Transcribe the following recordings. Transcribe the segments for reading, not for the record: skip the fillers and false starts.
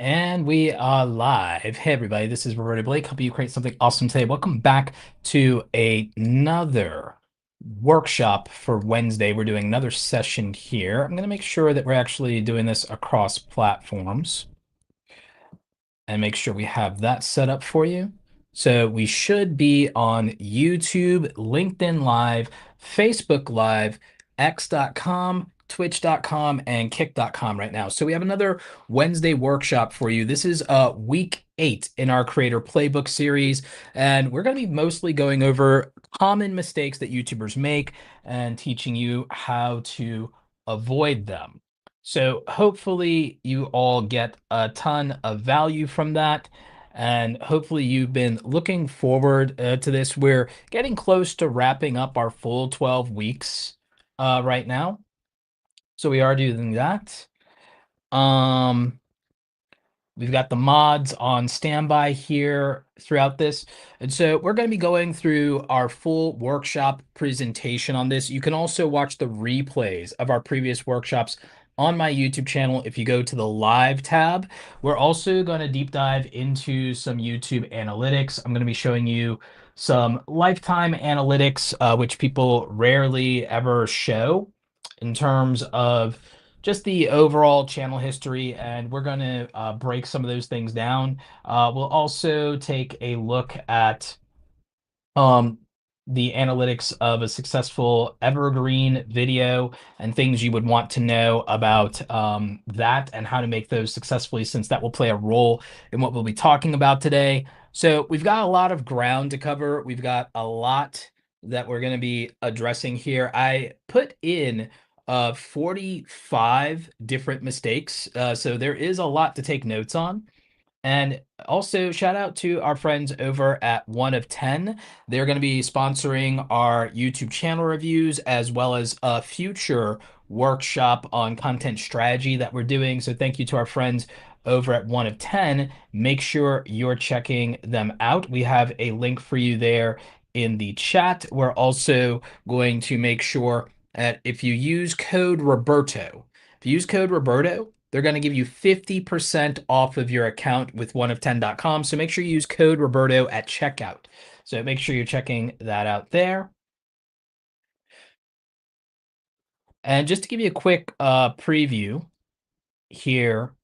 And we are live. Hey, everybody, this is Roberto Blake. Hope you create something awesome today. Welcome back to another workshop for Wednesday. We're doing another session here. I'm going to make sure that we're actually doing this across platforms and make sure we have that set up for you. So we should be on YouTube, LinkedIn Live, Facebook Live, X.com, Twitch.com, and Kick.com right now. So we have another Wednesday workshop for you. This is week 8 in our Creator Playbook series, and we're going to be mostly going over common mistakes that YouTubers make and teaching you how to avoid them. So hopefully you all get a ton of value from that. And hopefully you've been looking forward to this. We're getting close to wrapping up our full 12 weeks right now. So we are doing that. Um, We've got the mods on standby here throughout this. And so we're going to be going through our full workshop presentation on this. You can also watch the replays of our previous workshops on my YouTube channel if you go to the live tab. We're also going to deep dive into some YouTube analytics. I'm going to be showing you some lifetime analytics, which people rarely ever show in terms of just the overall channel history, and we're going to break some of those things down. We'll also take a look at um, the analytics of a successful evergreen video and things you would want to know about that and how to make those successfully, since that will play a role in what we'll be talking about today. So we've got a lot of ground to cover. We've got a lot that we're going to be addressing here. I put in 45 different mistakes. So there is a lot to take notes on. And also, shout out to our friends over at 1 of 10. They're going to be sponsoring our YouTube channel reviews as well as a future workshop on content strategy that we're doing. So, thank you to our friends over at 1 of 10. Make sure you're checking them out. We have a link for you there in the chat. We're also going to make sure that if you use code Roberto, they're going to give you 50% off of your account with 1of10.com. So make sure you use code Roberto at checkout. So make sure you're checking that out there. And just to give you a quick preview here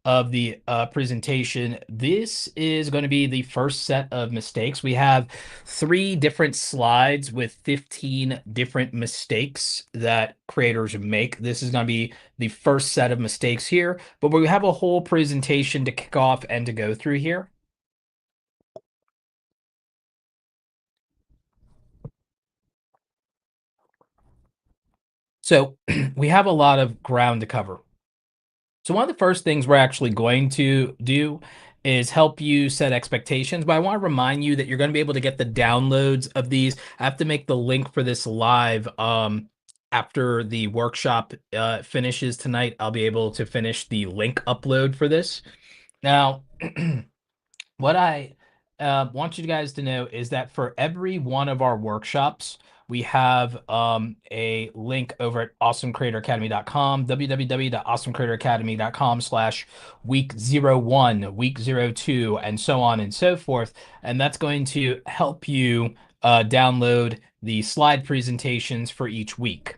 of the presentation, this is going to be the first set of mistakes. We have 3 different slides with 15 different mistakes that creators make. This is going to be the first set of mistakes here, but we have a whole presentation to kick off and to go through here. So we have a lot of ground to cover. So one of the first things we're actually going to do is help you set expectations, but I want to remind you that you're going to be able to get the downloads of these. I have to make the link for this live after the workshop finishes tonight. I'll be able to finish the link upload for this. Now, what I want you guys to know is that for every one of our workshops, we have a link over at awesomecreatoracademy.com, www.awesomecreatoracademy.com/week 01, week 02, and so on and so forth. And that's going to help you download the slide presentations for each week.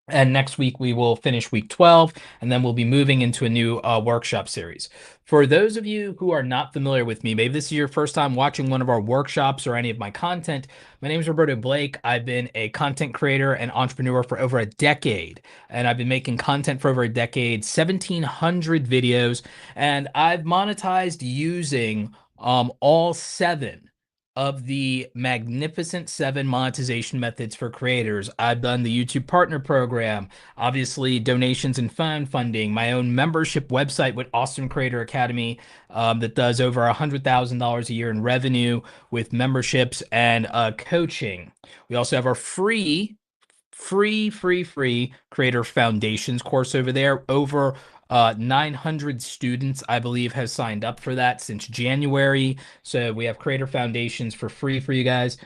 And next week, we will finish week 12, and then we'll be moving into a new workshop series. For those of you who are not familiar with me, maybe this is your first time watching one of our workshops or any of my content, my name is Roberto Blake. I've been a content creator and entrepreneur for over a decade, and I've been making content for over a decade, 1,700 videos, and I've monetized using all 7 of the magnificent 7 monetization methods for creators. I've done the YouTube Partner Program, obviously donations and fan funding, my own membership website with Awesome Creator Academy that does over $100,000 a year in revenue with memberships and coaching. We also have our free Creator Foundations course over there. Over 900 students, I believe, has signed up for that since January. So we have Creator Foundations for free for you guys.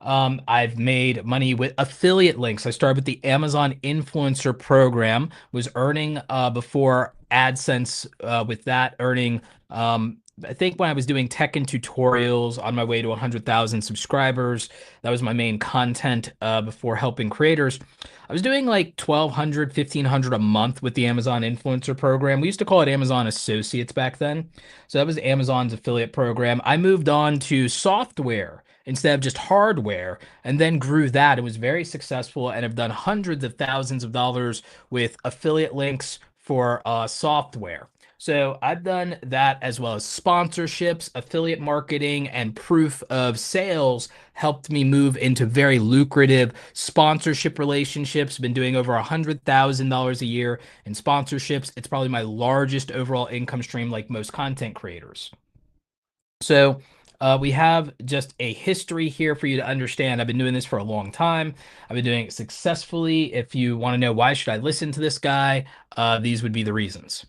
I've made money with affiliate links. I started with the Amazon influencer program, was earning before AdSense with that earning I think when I was doing tech and tutorials on my way to 100,000 subscribers, that was my main content before helping creators. I was doing like 1,200, 1,500 a month with the Amazon influencer program. We used to call it Amazon Associates back then. So that was Amazon's affiliate program. I moved on to software instead of just hardware, and then grew that. It was very successful, and have done hundreds of thousands of dollars with affiliate links for software. So I've done that as well as sponsorships, affiliate marketing, and proof of sales helped me move into very lucrative sponsorship relationships. Been doing over $100,000 a year in sponsorships. It's probably my largest overall income stream, like most content creators. So we have just a history here for you to understand. I've been doing this for a long time. I've been doing it successfully. If you want to know why should I listen to this guy, these would be the reasons.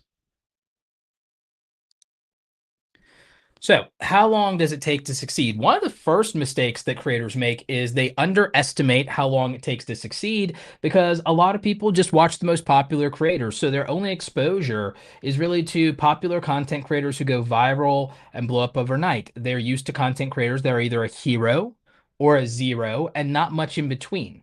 So, how long does it take to succeed? One of the first mistakes that creators make is they underestimate how long it takes to succeed because a lot of people just watch the most popular creators. So, their only exposure is really to popular content creators who go viral and blow up overnight. They're used to content creators that are either a hero or a zero and not much in between.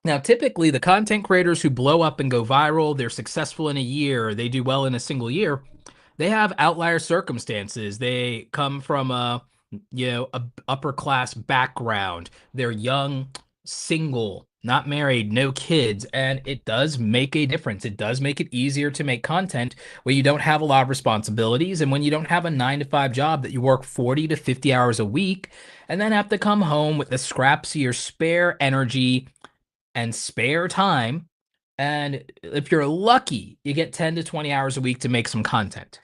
Now, typically, the content creators who blow up and go viral, they're successful in a year, they do well in a single year. They have outlier circumstances. They come from a upper class background. They're young, single, not married, no kids, and it does make a difference. It does make it easier to make content where you don't have a lot of responsibilities and when you don't have a 9 to 5 job that you work 40 to 50 hours a week and then have to come home with the scraps of your spare energy and spare time. And if you're lucky, you get 10 to 20 hours a week to make some content.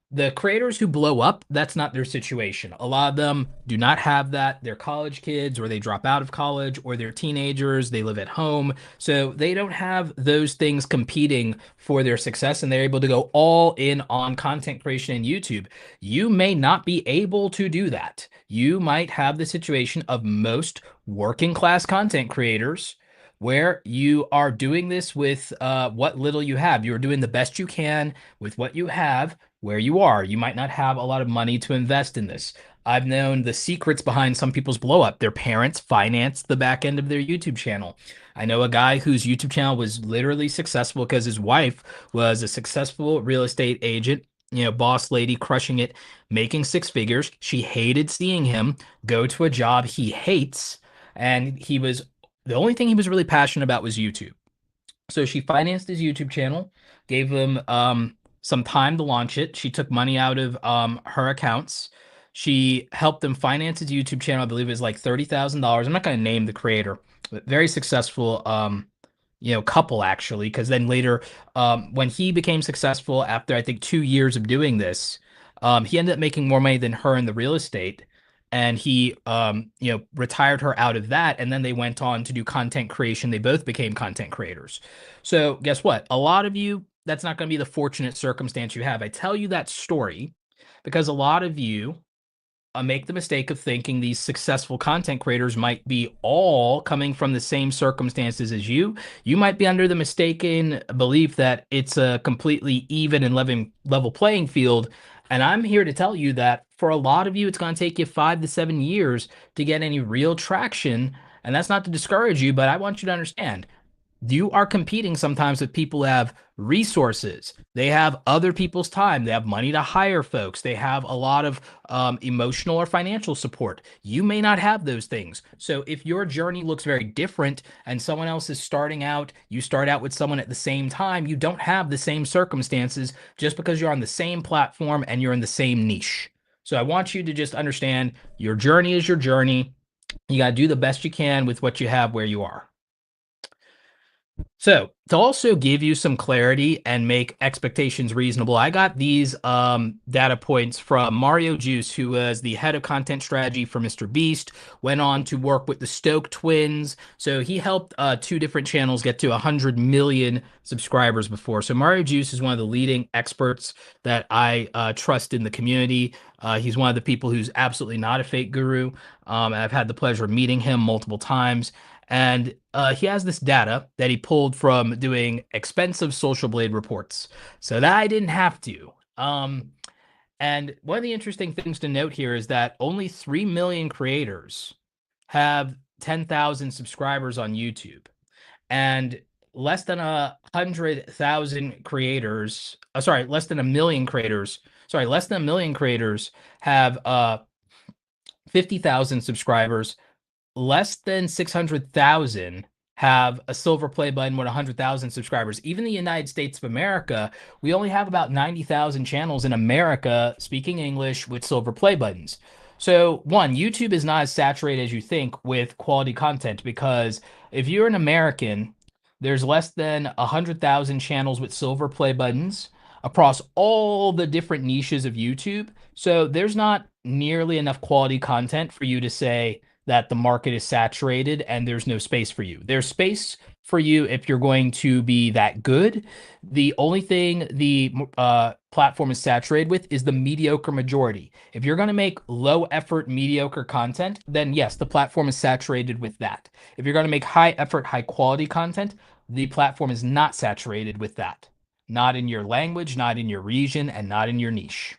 The creators who blow up, that's not their situation. A lot of them do not have that. They're college kids, or they drop out of college, or they're teenagers. They live at home. So they don't have those things competing for their success, and they're able to go all in on content creation and YouTube. You may not be able to do that. You might have the situation of most working class content creators where you are doing this with what little you have. You're doing the best you can with what you have where you are. You might not have a lot of money to invest in this. I've known the secrets behind some people's blow up. Their parents financed the back end of their YouTube channel. I know a guy whose YouTube channel was literally successful because his wife was a successful real estate agent, boss lady, crushing it, making 6 figures. She hated seeing him go to a job he hates. And the only thing he was really passionate about was YouTube. So she financed his YouTube channel, gave him some time to launch it. She took money out of her accounts. She helped him finance his YouTube channel. I believe it was like $30,000. I'm not going to name the creator, but very successful couple actually, because then later when he became successful after I think 2 years of doing this, he ended up making more money than her in the real estate. And he retired her out of that, and then they went on to do content creation. They both became content creators. So guess what? A lot of you, that's not going to be the fortunate circumstance you have. I tell you that story because a lot of you make the mistake of thinking these successful content creators might be all coming from the same circumstances as you. You might be under the mistaken belief that it's a completely even and level playing field. And I'm here to tell you that for a lot of you, it's going to take you 5 to 7 years to get any real traction. And that's not to discourage you, but I want you to understand you are competing sometimes with people who have resources. They have other people's time. They have money to hire folks. They have a lot of emotional or financial support. You may not have those things. So if your journey looks very different and someone else is starting out, you start out with someone at the same time, you don't have the same circumstances just because you're on the same platform and you're in the same niche. So I want you to just understand your journey is your journey. You got to do the best you can with what you have where you are. So So to also give you some clarity and make expectations reasonable, I got these data points from Mario Juice, who was the head of content strategy for Mr. Beast, went on to work with the Stoke twins. So he helped two different channels get to 100 million subscribers before. So Mario Juice is one of the leading experts that I trust in the community. He's one of the people who's absolutely not a fake guru. And I've had the pleasure of meeting him multiple times. And he has this data that he pulled from doing expensive Social Blade reports. So that I didn't have to. And one of the interesting things to note here is that only 3 million creators have 10,000 subscribers on YouTube. And less than 100,000 creators, less than a million creators, less than a million creators have 50,000 subscribers. Less than 600,000 have a silver play button with 100,000 subscribers. Even the United States of America, we only have about 90,000 channels in America speaking English with silver play buttons. So, one, YouTube is not as saturated as you think with quality content because if you're an American, there's less than 100,000 channels with silver play buttons across all the different niches of YouTube. So, there's not nearly enough quality content for you to say, that the market is saturated and there's no space for you. There's space for you if you're going to be that good. The only thing the platform is saturated with is the mediocre majority. If you're going to make low effort, mediocre content, then yes, the platform is saturated with that. If you're going to make high effort, high quality content, the platform is not saturated with that. Not in your language, not in your region, and not in your niche.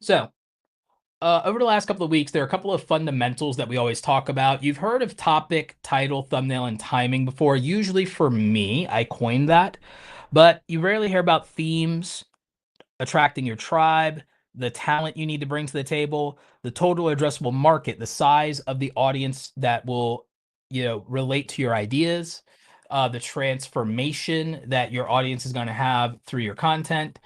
So, over the last couple of weeks, there are a couple of fundamentals that we always talk about. You've heard of topic, title, thumbnail, and timing before. Usually for me, I coined that, but you rarely hear about themes, attracting your tribe, the talent you need to bring to the table, the total addressable market, the size of the audience that will, relate to your ideas, the transformation that your audience is going to have through your content,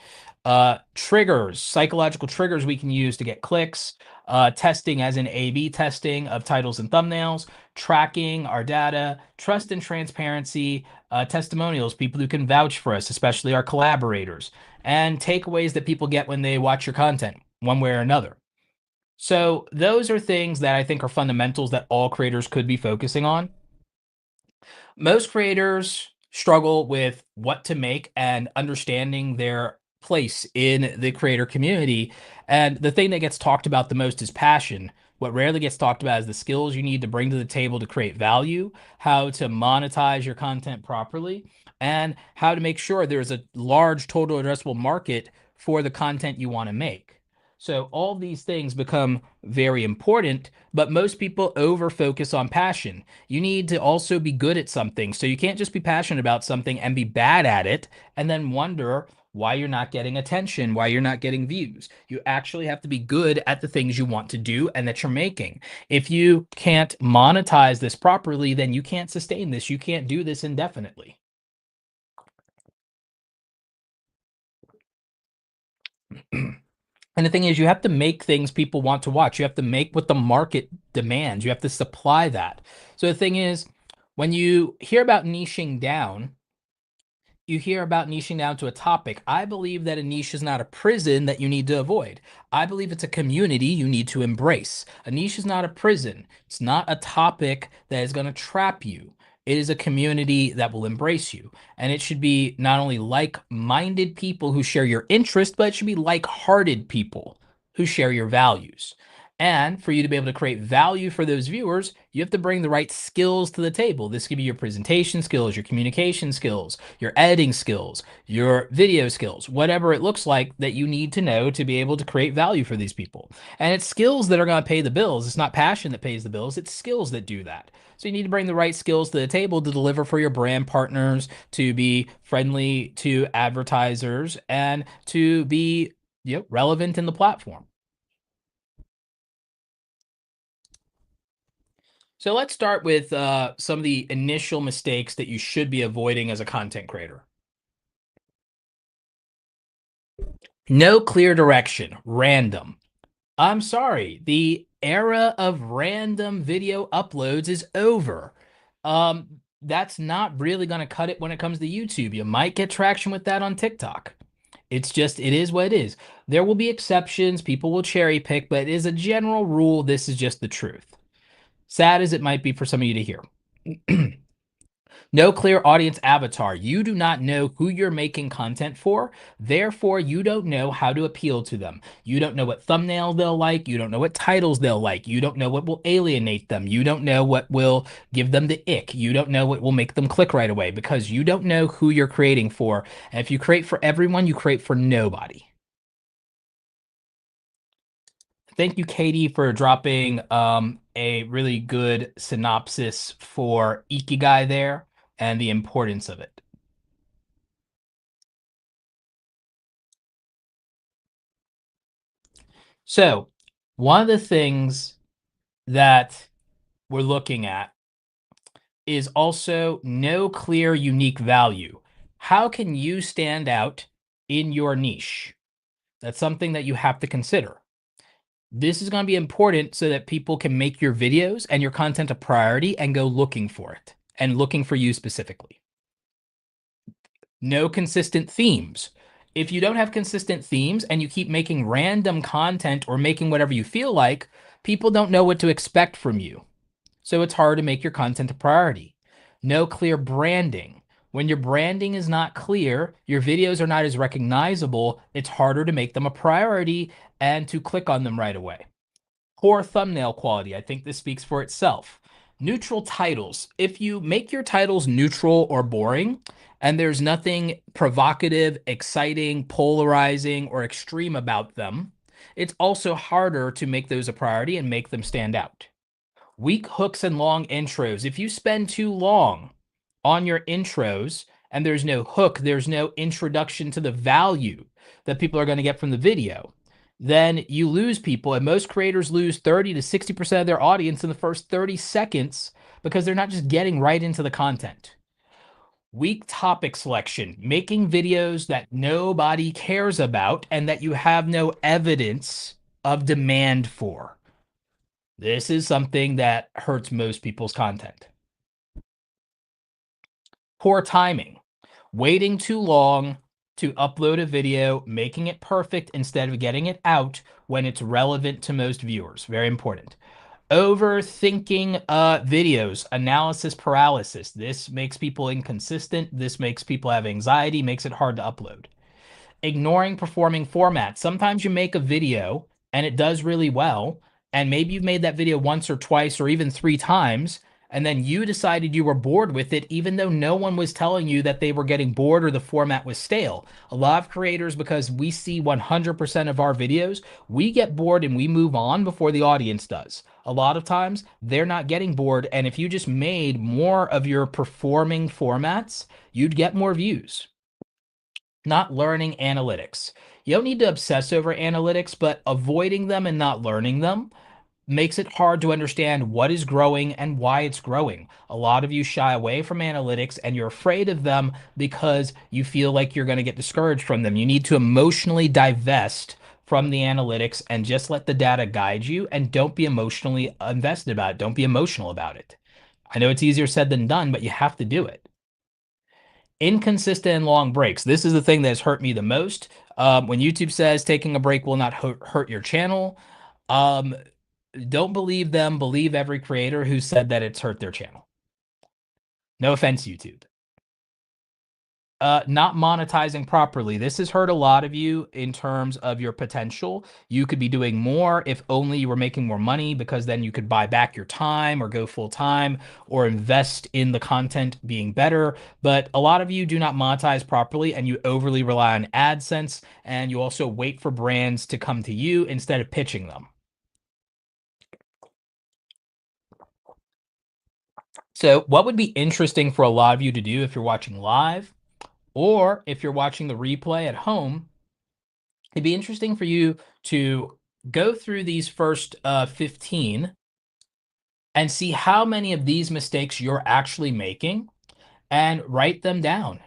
triggers, psychological triggers we can use to get clicks, testing as in A/B testing of titles and thumbnails, tracking our data, trust and transparency, testimonials, people who can vouch for us, especially our collaborators, and takeaways that people get when they watch your content, one way or another. So those are things that I think are fundamentals that all creators could be focusing on. Most creators struggle with what to make and understanding their place in the creator community. And the thing that gets talked about the most is passion. What rarely gets talked about is the skills you need to bring to the table to create value, how to monetize your content properly, and how to make sure there's a large total addressable market for the content you want to make. So all these things become very important, but most people over focus on passion. You need to also be good at something. So you can't just be passionate about something and be bad at it and then wonder why you're not getting attention, why you're not getting views. You actually have to be good at the things you want to do and that you're making. If you can't monetize this properly, then you can't sustain this. You can't do this indefinitely. And the thing is, you have to make things people want to watch. You have to make what the market demands. You have to supply that. So the thing is, when you hear about niching down, you hear about niching down to a topic. I believe that a niche is not a prison that you need to avoid. I believe it's a community you need to embrace. A niche is not a prison. It's not a topic that is going to trap you. It is a community that will embrace you. And it should be not only like-minded people who share your interest, but it should be like-hearted people who share your values. And for you to be able to create value for those viewers, you have to bring the right skills to the table. This could be your presentation skills, your communication skills, your editing skills, your video skills, whatever it looks like that you need to know to be able to create value for these people. And it's skills that are going to pay the bills. It's not passion that pays the bills, it's skills that do that. So you need to bring the right skills to the table to deliver for your brand partners, to be friendly to advertisers, and to be relevant in the platform. So let's start with some of the initial mistakes that you should be avoiding as a content creator. No clear direction, random. I'm sorry, the era of random video uploads is over. that's not really going to cut it when it comes to YouTube. You might get traction with that on TikTok. It's just, it is what it is. There will be exceptions. People will cherry pick, but it is a general rule. This is just the truth. Sad as it might be for some of you to hear. No clear audience avatar. You do not know who you're making content for. Therefore, you don't know how to appeal to them. You don't know what thumbnail they'll like. You don't know what titles they'll like. You don't know what will alienate them. You don't know what will give them the ick. You don't know what will make them click right away because you don't know who you're creating for. And if you create for everyone, you create for nobody. Thank you, Katie, for dropping a really good synopsis for Ikigai there and the importance of it. So, one of the things that we're looking at is also no clear unique value. How can you stand out in your niche? That's something that you have to consider. This is going to be important so that people can make your videos and your content a priority and go looking for it and looking for you specifically. No consistent themes. If you don't have consistent themes and you keep making random content or making whatever you feel like, people don't know what to expect from you. So it's hard to make your content a priority. No clear branding. When your branding is not clear, your videos are not as recognizable, it's harder to make them a priority and to click on them right away. Poor thumbnail quality. I think this speaks for itself. Neutral titles. If you make your titles neutral or boring, and there's nothing provocative, exciting, polarizing, or extreme about them, it's also harder to make those a priority and make them stand out. Weak hooks and long intros. If you spend too long on your intros and there's no hook, there's no introduction to the value that people are going to get from the video, then you lose people. And most creators lose 30 to 60% of their audience in the first 30 seconds because they're not just getting right into the content. Weak topic selection, making videos that nobody cares about and that you have no evidence of demand for. This is something that hurts most people's content. Poor timing, waiting too long to upload a video, making it perfect instead of getting it out when it's relevant to most viewers. Very important. Overthinking videos, analysis paralysis. This makes people inconsistent. This makes people have anxiety, makes it hard to upload. Ignoring performing formats. Sometimes you make a video and it does really well, and maybe you've made that video once or twice or even 3 times, and then you decided you were bored with it, even though no one was telling you that they were getting bored or the format was stale. A lot of creators, because we see 100% of our videos, we get bored and we move on before the audience does. A lot of times, they're not getting bored, and if you just made more of your performing formats, you'd get more views. Not learning analytics. You don't need to obsess over analytics, but avoiding them and not learning them makes it hard to understand what is growing and why it's growing. A lot of you shy away from analytics and you're afraid of them because you feel like you're going to get discouraged from them. You need to emotionally divest from the analytics and just let the data guide you and don't be emotionally invested about it. Don't be emotional about it. I know it's easier said than done, but you have to do it. Inconsistent and long breaks. This is the thing that's hurt me the most. When YouTube says taking a break will not hurt your channel, um, don't believe them. Believe every creator who said that it's hurt their channel. No offense, YouTube. Not monetizing properly. This has hurt a lot of you in terms of your potential. You could be doing more if only you were making more money, because then you could buy back your time or go full time or invest in the content being better. But a lot of you do not monetize properly and you overly rely on AdSense, and you also wait for brands to come to you instead of pitching them. So what would be interesting for a lot of you to do if you're watching live or if you're watching the replay at home, it'd be interesting for you to go through these first 15 and see how many of these mistakes you're actually making and write them down.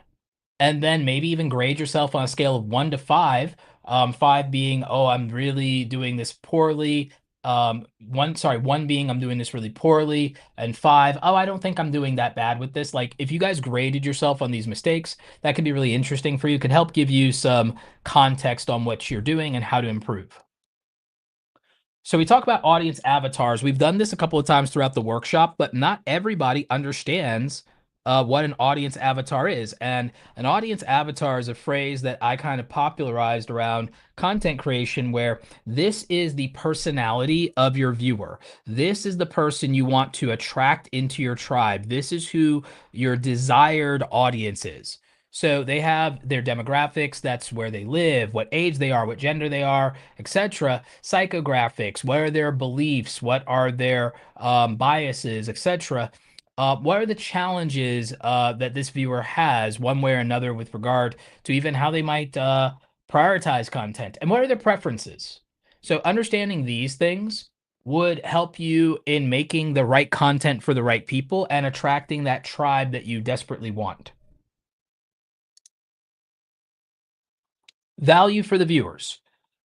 And then maybe even grade yourself on a scale of 1 to 5. 5 being, oh, I'm really doing this poorly. One being I'm doing this really poorly, and five, oh, I don't think I'm doing that bad with this. Like if you guys graded yourself on these mistakes, that could be really interesting for you. Could help give you some context on what you're doing and how to improve. So we talk about audience avatars. We've done this a couple of times throughout the workshop, but not everybody understands what an audience avatar is. And an audience avatar is a phrase that I kind of popularized around content creation, where this is the personality of your viewer. This is the person you want to attract into your tribe. This is who your desired audience is. So they have their demographics, that's where they live, what age they are, what gender they are, etc. Psychographics, what are their beliefs, what are their biases, etc. What are the challenges that this viewer has, one way or another, with regard to even how they might prioritize content, and what are their preferences? So understanding these things would help you in making the right content for the right people and attracting that tribe that you desperately want. Value for the viewers.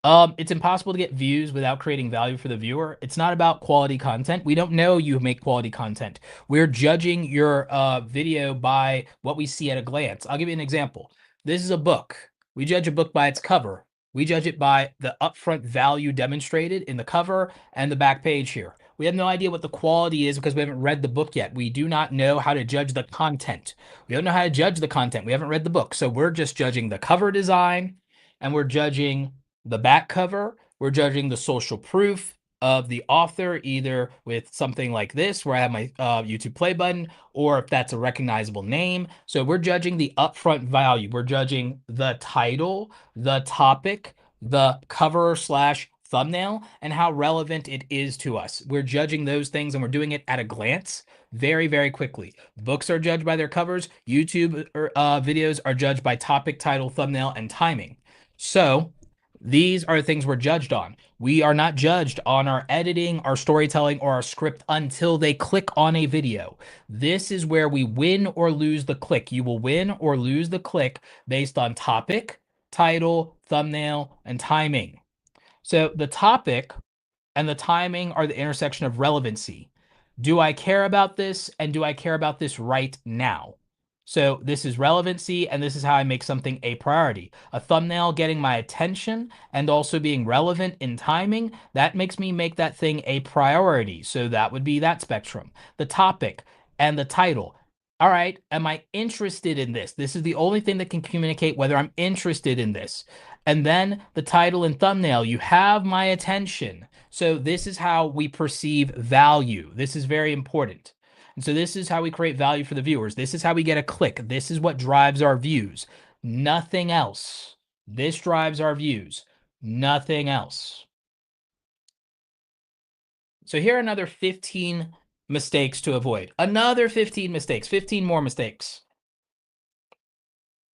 It's impossible to get views without creating value for the viewer. It's not about quality content. We don't know you make quality content. We're judging your video by what we see at a glance. I'll give you an example. This is a book. We judge a book by its cover. We judge it by the upfront value demonstrated in the cover and the back page here. We have no idea what the quality is because we haven't read the book yet. We do not know how to judge the content. We don't know how to judge the content. We haven't read the book. So we're just judging the cover design, and we're judging the back cover. We're judging the social proof of the author, either with something like this, where I have my YouTube play button, or if that's a recognizable name. So we're judging the upfront value. We're judging the title, the topic, the cover slash thumbnail, and how relevant it is to us. We're judging those things, and we're doing it at a glance very, very quickly. Books are judged by their covers. YouTube videos are judged by topic, title, thumbnail, and timing. So these are the things we're judged on. We are not judged on our editing, our storytelling, or our script until they click on a video. This is where we win or lose the click. You will win or lose the click based on topic, title, thumbnail, and timing. So the topic and the timing are the intersection of relevancy. Do I care about this? And do I care about this right now? So this is relevancy, and this is how I make something a priority. A thumbnail getting my attention and also being relevant in timing, that makes me make that thing a priority. So that would be that spectrum. The topic and the title. All right, am I interested in this? This is the only thing that can communicate whether I'm interested in this. And then the title and thumbnail, you have my attention. So this is how we perceive value. This is very important. And so this is how we create value for the viewers. This is how we get a click. This is what drives our views. Nothing else. This drives our views. Nothing else. So here are another 15 mistakes to avoid. Another 15 mistakes, 15 more mistakes.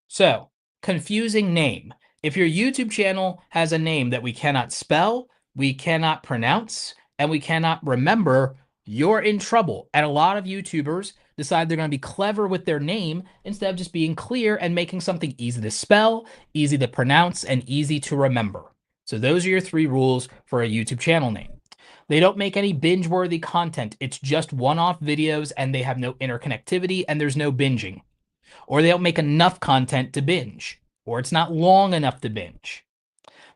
So, confusing name. If your YouTube channel has a name that we cannot spell, we cannot pronounce, and we cannot remember, you're in trouble. And a lot of YouTubers decide they're going to be clever with their name instead of just being clear and making something easy to spell, easy to pronounce, and easy to remember. So those are your 3 rules for a YouTube channel name. They don't make any binge-worthy content. It's just one-off videos, and they have no interconnectivity, and there's no binging. Or they don't make enough content to binge, or it's not long enough to binge.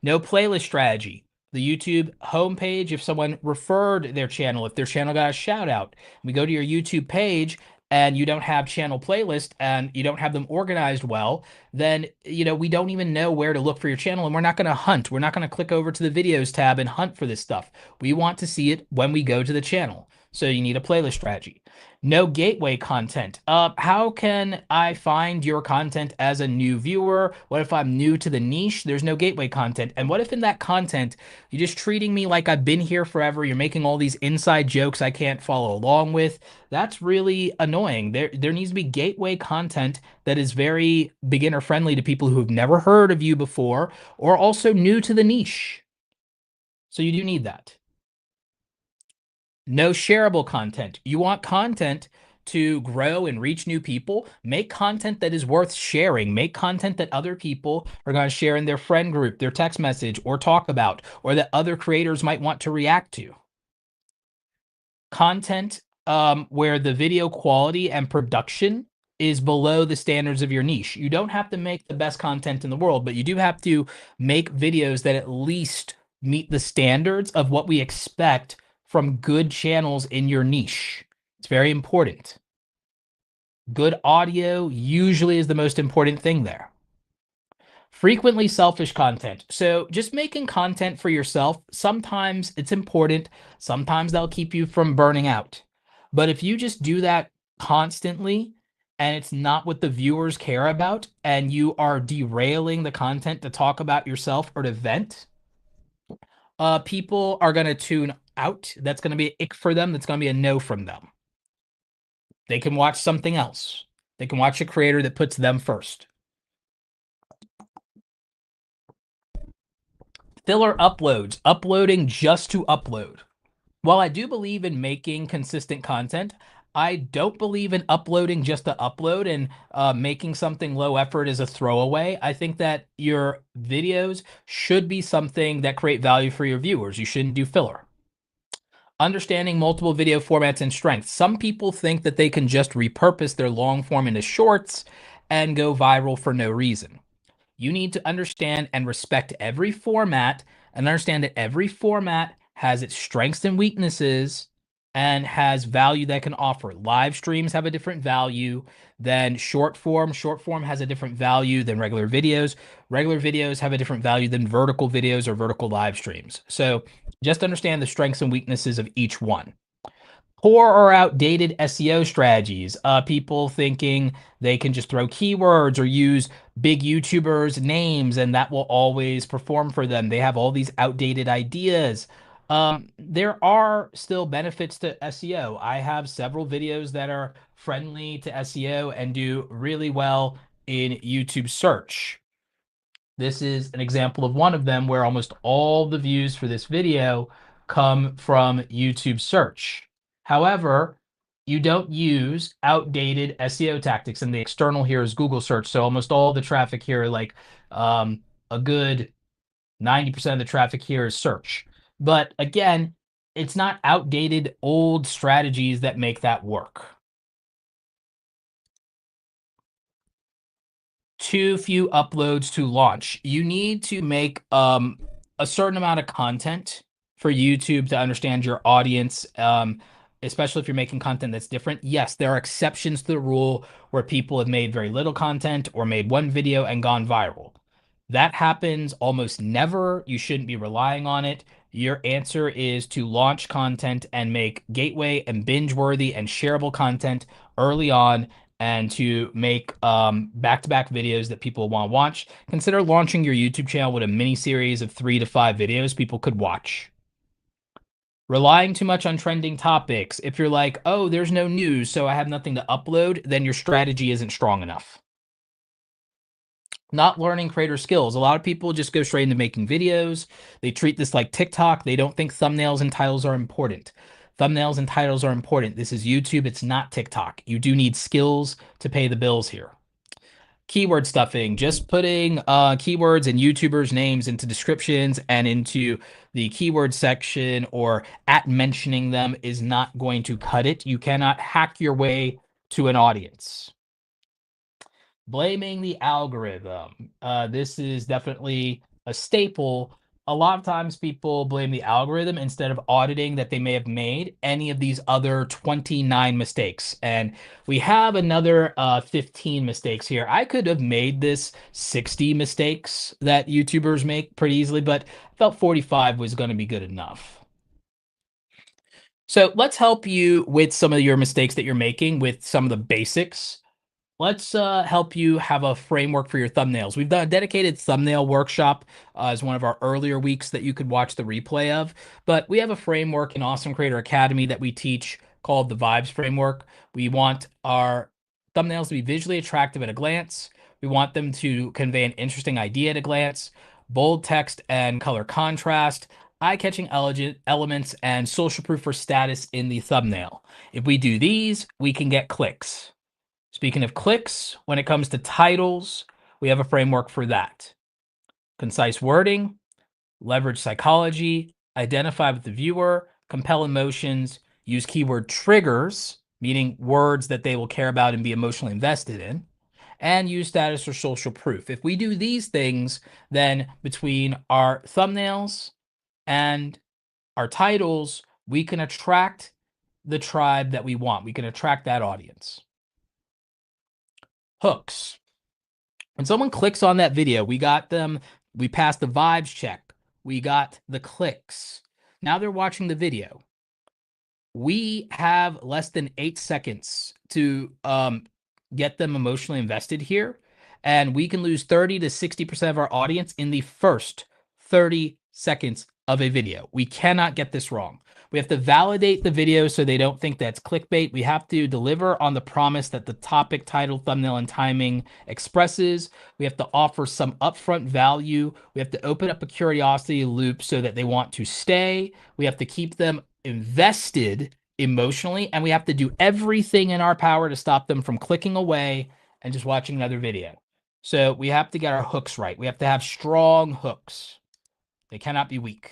No playlist strategy. The YouTube homepage, if someone referred their channel, if their channel got a shout out, we go to your YouTube page and you don't have channel playlist and you don't have them organized well, then we don't even know where to look for your channel, and we're not going to hunt. We're not going to click over to the videos tab and hunt for this stuff. We want to see it when we go to the channel. So you need a playlist strategy. No gateway content. How can I find your content as a new viewer? What if I'm new to the niche? There's no gateway content. And what if in that content, you're just treating me like I've been here forever? You're making all these inside jokes I can't follow along with. That's really annoying. There needs to be gateway content that is very beginner friendly to people who've never heard of you before, or also new to the niche. So you do need that. No shareable content. You want content to grow and reach new people, make content that is worth sharing. Make content that other people are going to share in their friend group, their text message, or talk about, or that other creators might want to react to. Content where the video quality and production is below the standards of your niche. You don't have to make the best content in the world, but you do have to make videos that at least meet the standards of what we expect from good channels in your niche. It's very important. Good audio usually is the most important thing there. Frequently selfish content. So just making content for yourself, sometimes it's important. Sometimes that'll keep you from burning out. But if you just do that constantly and it's not what the viewers care about and you are derailing the content to talk about yourself or to vent, people are going to tune out. That's going to be an ick for them. That's going to be a no from them. They can watch something else. They can watch a creator that puts them first. Filler uploads, uploading just to upload. While I do believe in making consistent content, I don't believe in uploading just to upload and making something low effort as a throwaway. I think that your videos should be something that create value for your viewers. You shouldn't do filler. Understanding multiple video formats and strengths. Some people think that they can just repurpose their long form into shorts and go viral for no reason. You need to understand and respect every format and understand that every format has its strengths and weaknesses and has value that can offer. Live streams have a different value than short form. Short form has a different value than regular videos. Regular videos have a different value than vertical videos or vertical live streams. So just understand the strengths and weaknesses of each one. Poor or outdated SEO strategies. People thinking they can just throw keywords or use big YouTubers' names and that will always perform for them. They have all these outdated ideas. There are still benefits to SEO. I have several videos that are friendly to SEO and do really well in YouTube search. This is an example of one of them where almost all the views for this video come from YouTube search. However, you don't use outdated SEO tactics, and the external here is Google search. So almost all the traffic here, like a good 90% of the traffic here is search. But again, it's not outdated old strategies that make that work. Too few uploads to launch. You need to make a certain amount of content for YouTube to understand your audience, especially if you're making content that's different. Yes, there are exceptions to the rule where people have made very little content or made one video and gone viral. That happens almost never. You shouldn't be relying on it. Your answer is to launch content and make gateway and binge worthy and shareable content early on and to make back-to-back videos that people want to watch. Consider launching your YouTube channel with a mini series of 3 to 5 videos people could watch. Relying too much on trending topics. If you're like, oh, there's no news, so I have nothing to upload, then your strategy isn't strong enough. Not learning creator skills. A lot of people just go straight into making videos. They treat this like TikTok. They don't think thumbnails and titles are important. Thumbnails and titles are important. This is YouTube. It's not TikTok. You do need skills to pay the bills here. Keyword stuffing, just putting keywords and YouTubers' names into descriptions and into the keyword section or at mentioning them is not going to cut it. You cannot hack your way to an audience. Blaming the algorithm. This is definitely a staple. A lot of times people blame the algorithm instead of auditing that they may have made any of these other 29 mistakes. And we have another 15 mistakes here. I could have made this 60 mistakes that YouTubers make pretty easily, but I felt 45 was going to be good enough. So let's help you with some of your mistakes that you're making with some of the basics. Let's help you have a framework for your thumbnails. We've done a dedicated thumbnail workshop as one of our earlier weeks that you could watch the replay of. But we have a framework in Awesome Creator Academy that we teach called the Vibes Framework. We want our thumbnails to be visually attractive at a glance. We want them to convey an interesting idea at a glance, bold text and color contrast, eye-catching elements, and social proof for status in the thumbnail. If we do these, we can get clicks. Speaking of clicks, when it comes to titles, we have a framework for that. Concise wording, leverage psychology, identify with the viewer, compel emotions, use keyword triggers, meaning words that they will care about and be emotionally invested in, and use status or social proof. If we do these things, then between our thumbnails and our titles, we can attract the tribe that we want. We can attract that audience. Hooks. When someone clicks on that video, we got them, we passed the vibes check, we got the clicks. Now they're watching the video. We have less than 8 seconds to get them emotionally invested here, and we can lose 30 to 60% of our audience in the first 30 seconds of a video. We cannot get this wrong. We have to validate the video so they don't think that's clickbait. We have to deliver on the promise that the topic, title, thumbnail, and timing expresses. We have to offer some upfront value. We have to open up a curiosity loop so that they want to stay. We have to keep them invested emotionally, and we have to do everything in our power to stop them from clicking away and just watching another video. So we have to get our hooks right. We have to have strong hooks. They cannot be weak.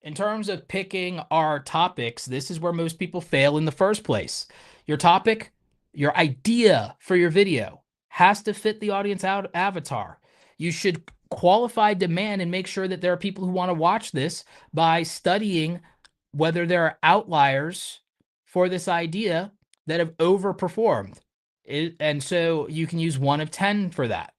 In terms of picking our topics, this is where most people fail in the first place. Your topic, your idea for your video has to fit the audience avatar. You should qualify demand and make sure that there are people who want to watch this by studying whether there are outliers for this idea that have overperformed. And so you can use 1 of 10 for that.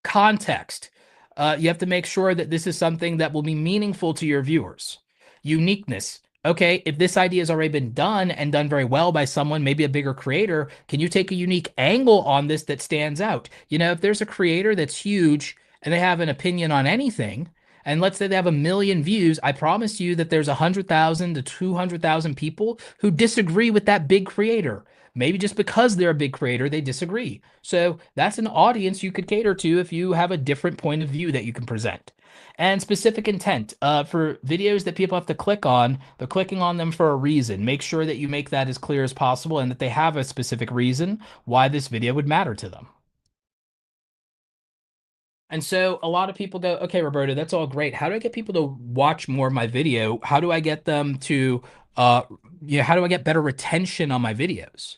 Context. You have to make sure that this is something that will be meaningful to your viewers. Uniqueness. Okay, if this idea has already been done and done very well by someone, maybe a bigger creator, can you take a unique angle on this that stands out? You know, if there's a creator that's huge and they have an opinion on anything, and let's say they have 1 million views, I promise you that there's 100,000 to 200,000 people who disagree with that big creator. Maybe just because they're a big creator, they disagree. So that's an audience you could cater to if you have a different point of view that you can present. And specific intent. For videos that people have to click on, they're clicking on them for a reason. Make sure that you make that as clear as possible and that they have a specific reason why this video would matter to them. And so a lot of people go, okay, Roberto, that's all great. How do I get people to watch more of my video? How do I get them to, uh, how do I get better retention on my videos?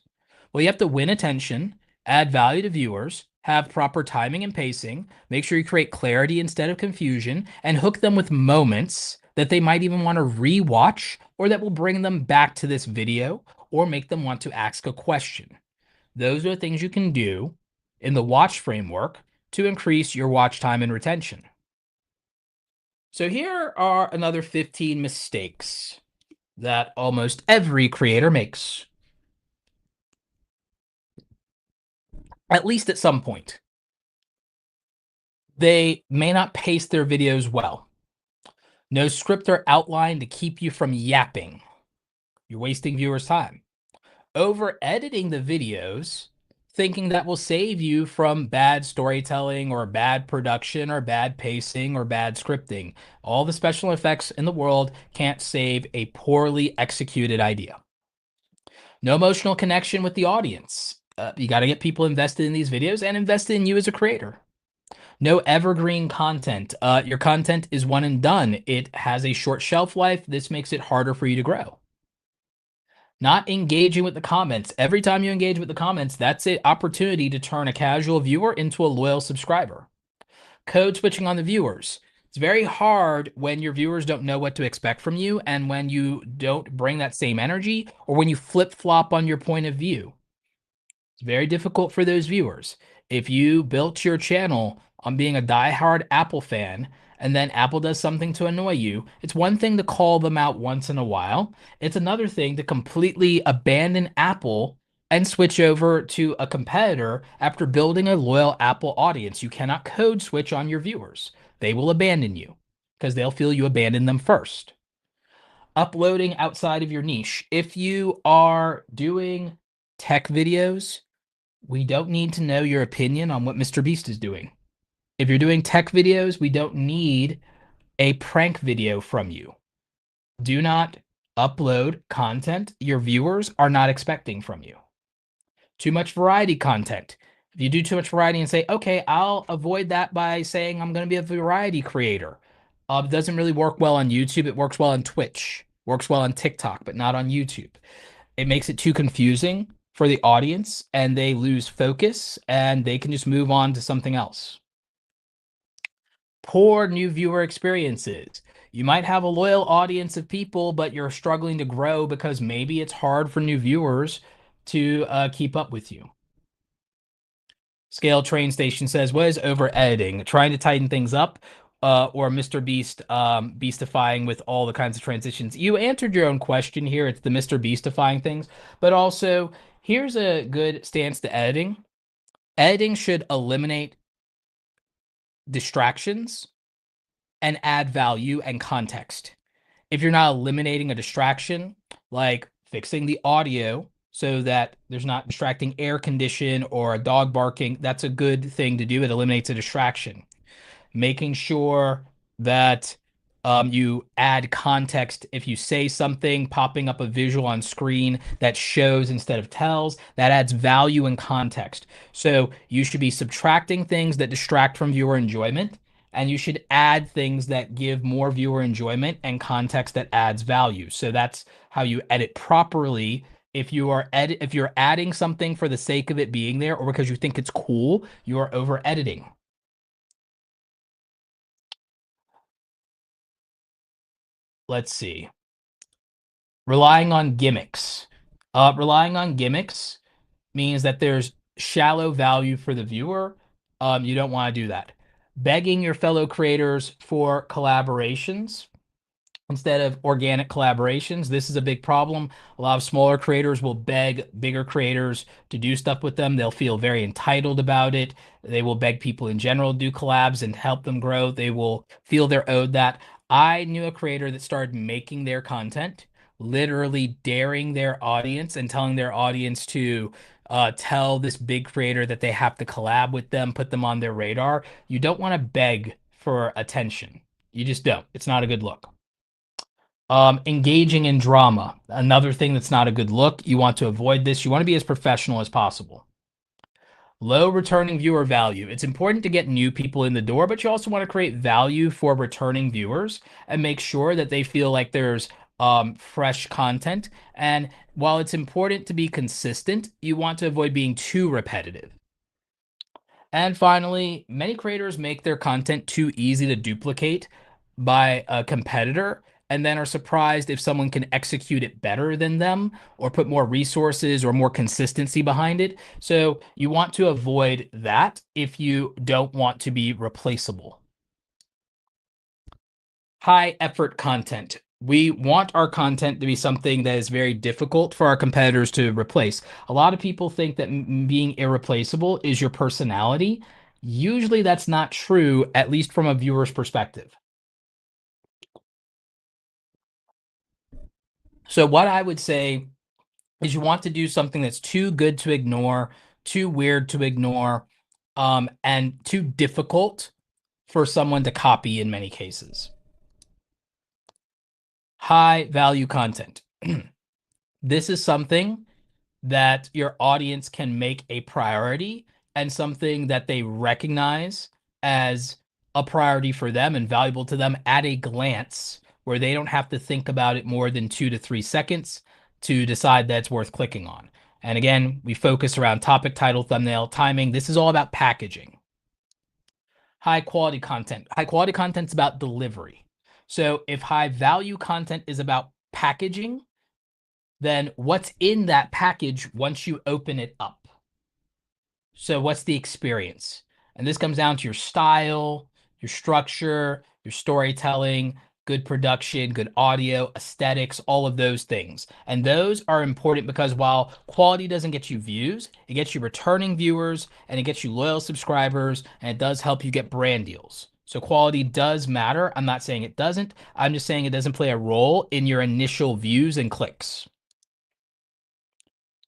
Well, you have to win attention, add value to viewers, have proper timing and pacing, make sure you create clarity instead of confusion, and hook them with moments that they might even want to rewatch or that will bring them back to this video or make them want to ask a question. Those are things you can do in the watch framework to increase your watch time and retention. So here are another 15 mistakes that almost every creator makes, at least at some point. They may not pace their videos well. No script or outline to keep you from yapping. You're wasting viewers' time. Over editing the videos, thinking that will save you from bad storytelling or bad production or bad pacing or bad scripting. All the special effects in the world can't save a poorly executed idea. No emotional connection with the audience. You got to get people invested in these videos and invested in you as a creator. No evergreen content. Your content is one and done. It has a short shelf life. This makes it harder for you to grow. Not engaging with the comments. Every time you engage with the comments, that's an opportunity to turn a casual viewer into a loyal subscriber. Code switching on the viewers. It's very hard when your viewers don't know what to expect from you and when you don't bring that same energy or when you flip-flop on your point of view. It's very difficult for those viewers. If you built your channel on being a diehard Apple fan and then Apple does something to annoy you, it's one thing to call them out once in a while. It's another thing to completely abandon Apple and switch over to a competitor after building a loyal Apple audience. You cannot code switch on your viewers. They will abandon you because they'll feel you abandoned them first. Uploading outside of your niche. If you are doing tech videos, we don't need to know your opinion on what Mr. Beast is doing. If you're doing tech videos, we don't need a prank video from you. Do not upload content your viewers are not expecting from you. Too much variety content. If you do too much variety and say, okay, I'll avoid that by saying I'm going to be a variety creator. It doesn't really work well on YouTube. It works well on Twitch, works well on TikTok, but not on YouTube. It makes it too confusing for the audience and they lose focus and they can just move on to something else. Poor new viewer experiences. You might have a loyal audience of people, but you're struggling to grow because maybe it's hard for new viewers to keep up with you. Scale Train Station says, what is over editing? Trying to tighten things up, or Mr. Beast beastifying with all the kinds of transitions? You answered your own question here. It's the Mr. Beastifying things. But also, here's a good stance to editing. Editing should eliminate distractions and add value and context. If you're not eliminating a distraction, like fixing the audio so that there's not distracting air condition or a dog barking, that's a good thing to do. It eliminates a distraction. Making sure that you add context. If you say something, popping up a visual on screen that shows instead of tells, that adds value and context. So you should be subtracting things that distract from viewer enjoyment, and you should add things that give more viewer enjoyment and context that adds value. So that's how you edit properly. If you're adding something for the sake of it being there or because you think it's cool, you are over editing. Let's see. Relying on gimmicks. Relying on gimmicks means that there's shallow value for the viewer. You don't want to do that. Begging your fellow creators for collaborations instead of organic collaborations. This is a big problem. A lot of smaller creators will beg bigger creators to do stuff with them. They'll feel very entitled about it. They will beg people in general to do collabs and help them grow. They will feel they're owed that. I knew a creator that started making their content, literally daring their audience and telling their audience to tell this big creator that they have to collab with them, put them on their radar. You don't want to beg for attention. You just don't. It's not a good look. Engaging in drama. Another thing that's not a good look. You want to avoid this. You want to be as professional as possible. Low returning viewer value. It's important to get new people in the door, but you also want to create value for returning viewers and make sure that they feel like there's fresh content. And while it's important to be consistent, you want to avoid being too repetitive. And finally, many creators make their content too easy to duplicate by a competitor and then are surprised if someone can execute it better than them or put more resources or more consistency behind it. So you want to avoid that if you don't want to be replaceable. High effort content. We want our content to be something that is very difficult for our competitors to replace. A lot of people think that being irreplaceable is your personality. Usually that's not true, at least from a viewer's perspective. So what I would say is you want to do something that's too good to ignore, too weird to ignore, and too difficult for someone to copy in many cases. High value content. This is something that your audience can make a priority and something that they recognize as a priority for them and valuable to them at a glance, where they don't have to think about it more than 2 to 3 seconds to decide that it's worth clicking on. And again, we focus around topic, title, thumbnail, timing. This is all about packaging. High quality content. High quality content is about delivery. So if high value content is about packaging, then what's in that package once you open it up? So what's the experience? And this comes down to your style, your structure, your storytelling, good production, good audio, aesthetics, all of those things. And those are important because while quality doesn't get you views, it gets you returning viewers and it gets you loyal subscribers and it does help you get brand deals. So quality does matter. I'm not saying it doesn't. I'm just saying it doesn't play a role in your initial views and clicks.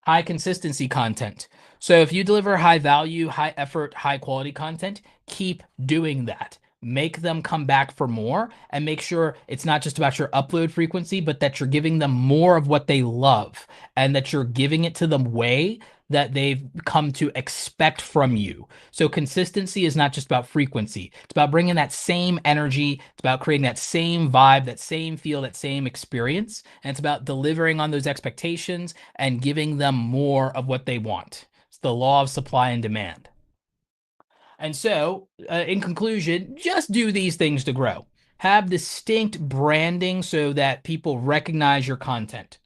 High consistency content. So if you deliver high value, high effort, high quality content, keep doing that. make them come back for more, and make sure it's not just about your upload frequency, but that you're giving them more of what they love and that you're giving it to them way that they've come to expect from you. So consistency is not just about frequency. It's about bringing that same energy. It's about creating that same vibe, that same feel, that same experience. And it's about delivering on those expectations and giving them more of what they want. It's the law of supply and demand. And so, in conclusion, just do these things to grow. Have distinct branding so that people recognize your content.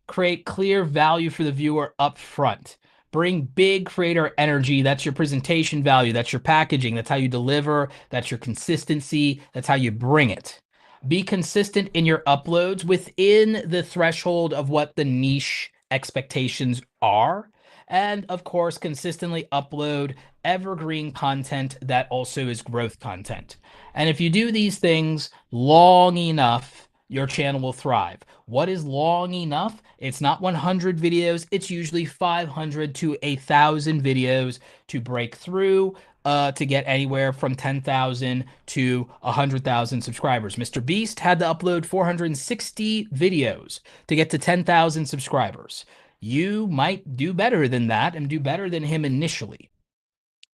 Create clear value for the viewer up front. Bring big creator energy. That's your presentation value. That's your packaging. That's how you deliver. That's your consistency. That's how you bring it. Be consistent in your uploads within the threshold of what the niche expectations are. And of course, consistently upload evergreen content that also is growth content. And if you do these things long enough, your channel will thrive. What is long enough? It's not 100 videos. It's usually 500 to 1,000 videos to break through, to get anywhere from 10,000 to 100,000 subscribers. Mr. Beast had to upload 460 videos to get to 10,000 subscribers. You might do better than that and do better than him initially.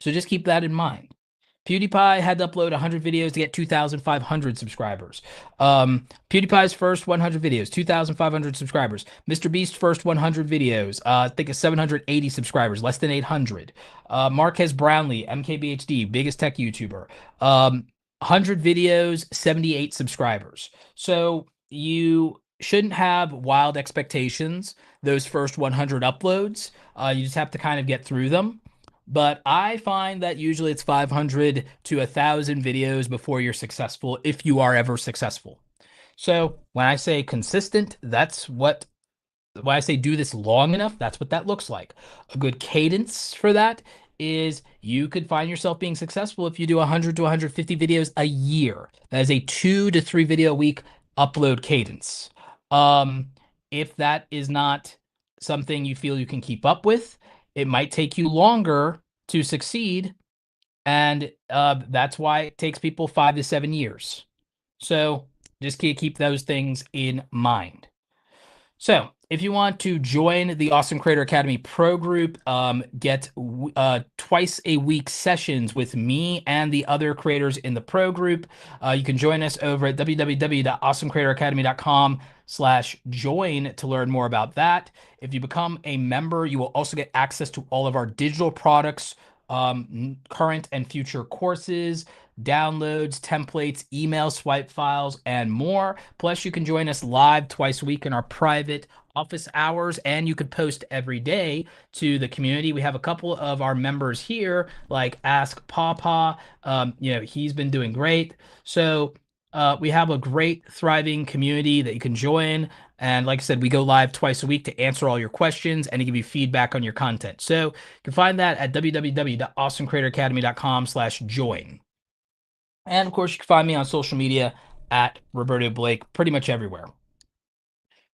So just keep that in mind. PewDiePie had to upload 100 videos to get 2,500 subscribers. PewDiePie's first 100 videos, 2,500 subscribers. Mr. Beast's first 100 videos, I think it's 780 subscribers, less than 800. Marquez Brownlee, MKBHD, biggest tech YouTuber. 100 videos, 78 subscribers. So you shouldn't have wild expectations those first 100 uploads. You just have to kind of get through them. But I find that usually it's 500 to 1,000 videos before you're successful, if you are ever successful. So when I say consistent, that's what, when I say do this long enough, that's what that looks like. A good cadence for that is you could find yourself being successful if you do 100 to 150 videos a year. That is a 2 to 3 video a week upload cadence. Um, if that is not something you feel you can keep up with, it might take you longer to succeed, and that's why it takes people 5 to 7 years. So just keep those things in mind. So if you want to join the Awesome Creator Academy Pro Group, get twice a week sessions with me and the other creators in the Pro Group, you can join us over at www.awesomecreatoracademy.com/join to learn more about that. If you become a member, you will also get access to all of our digital products, current and future courses, downloads, templates, email swipe files, and more. Plus, you can join us live twice a week in our private office hours, and you could post every day to the community. We have a couple of our members here, like Ask Pawpaw. He's been doing great. So we have a great, thriving community that you can join. And like I said, we go live twice a week to answer all your questions and to give you feedback on your content. So you can find that at www.awesomecreatoracademy.com/join. And of course, you can find me on social media at Roberto Blake, pretty much everywhere.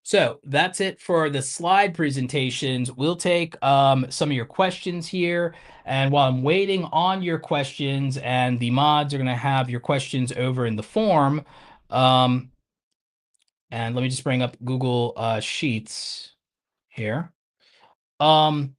So that's it for the slide presentations. We'll take some of your questions here. And while I'm waiting on your questions, and the mods are going to have your questions over in the form. And let me just bring up Google Sheets here. Um,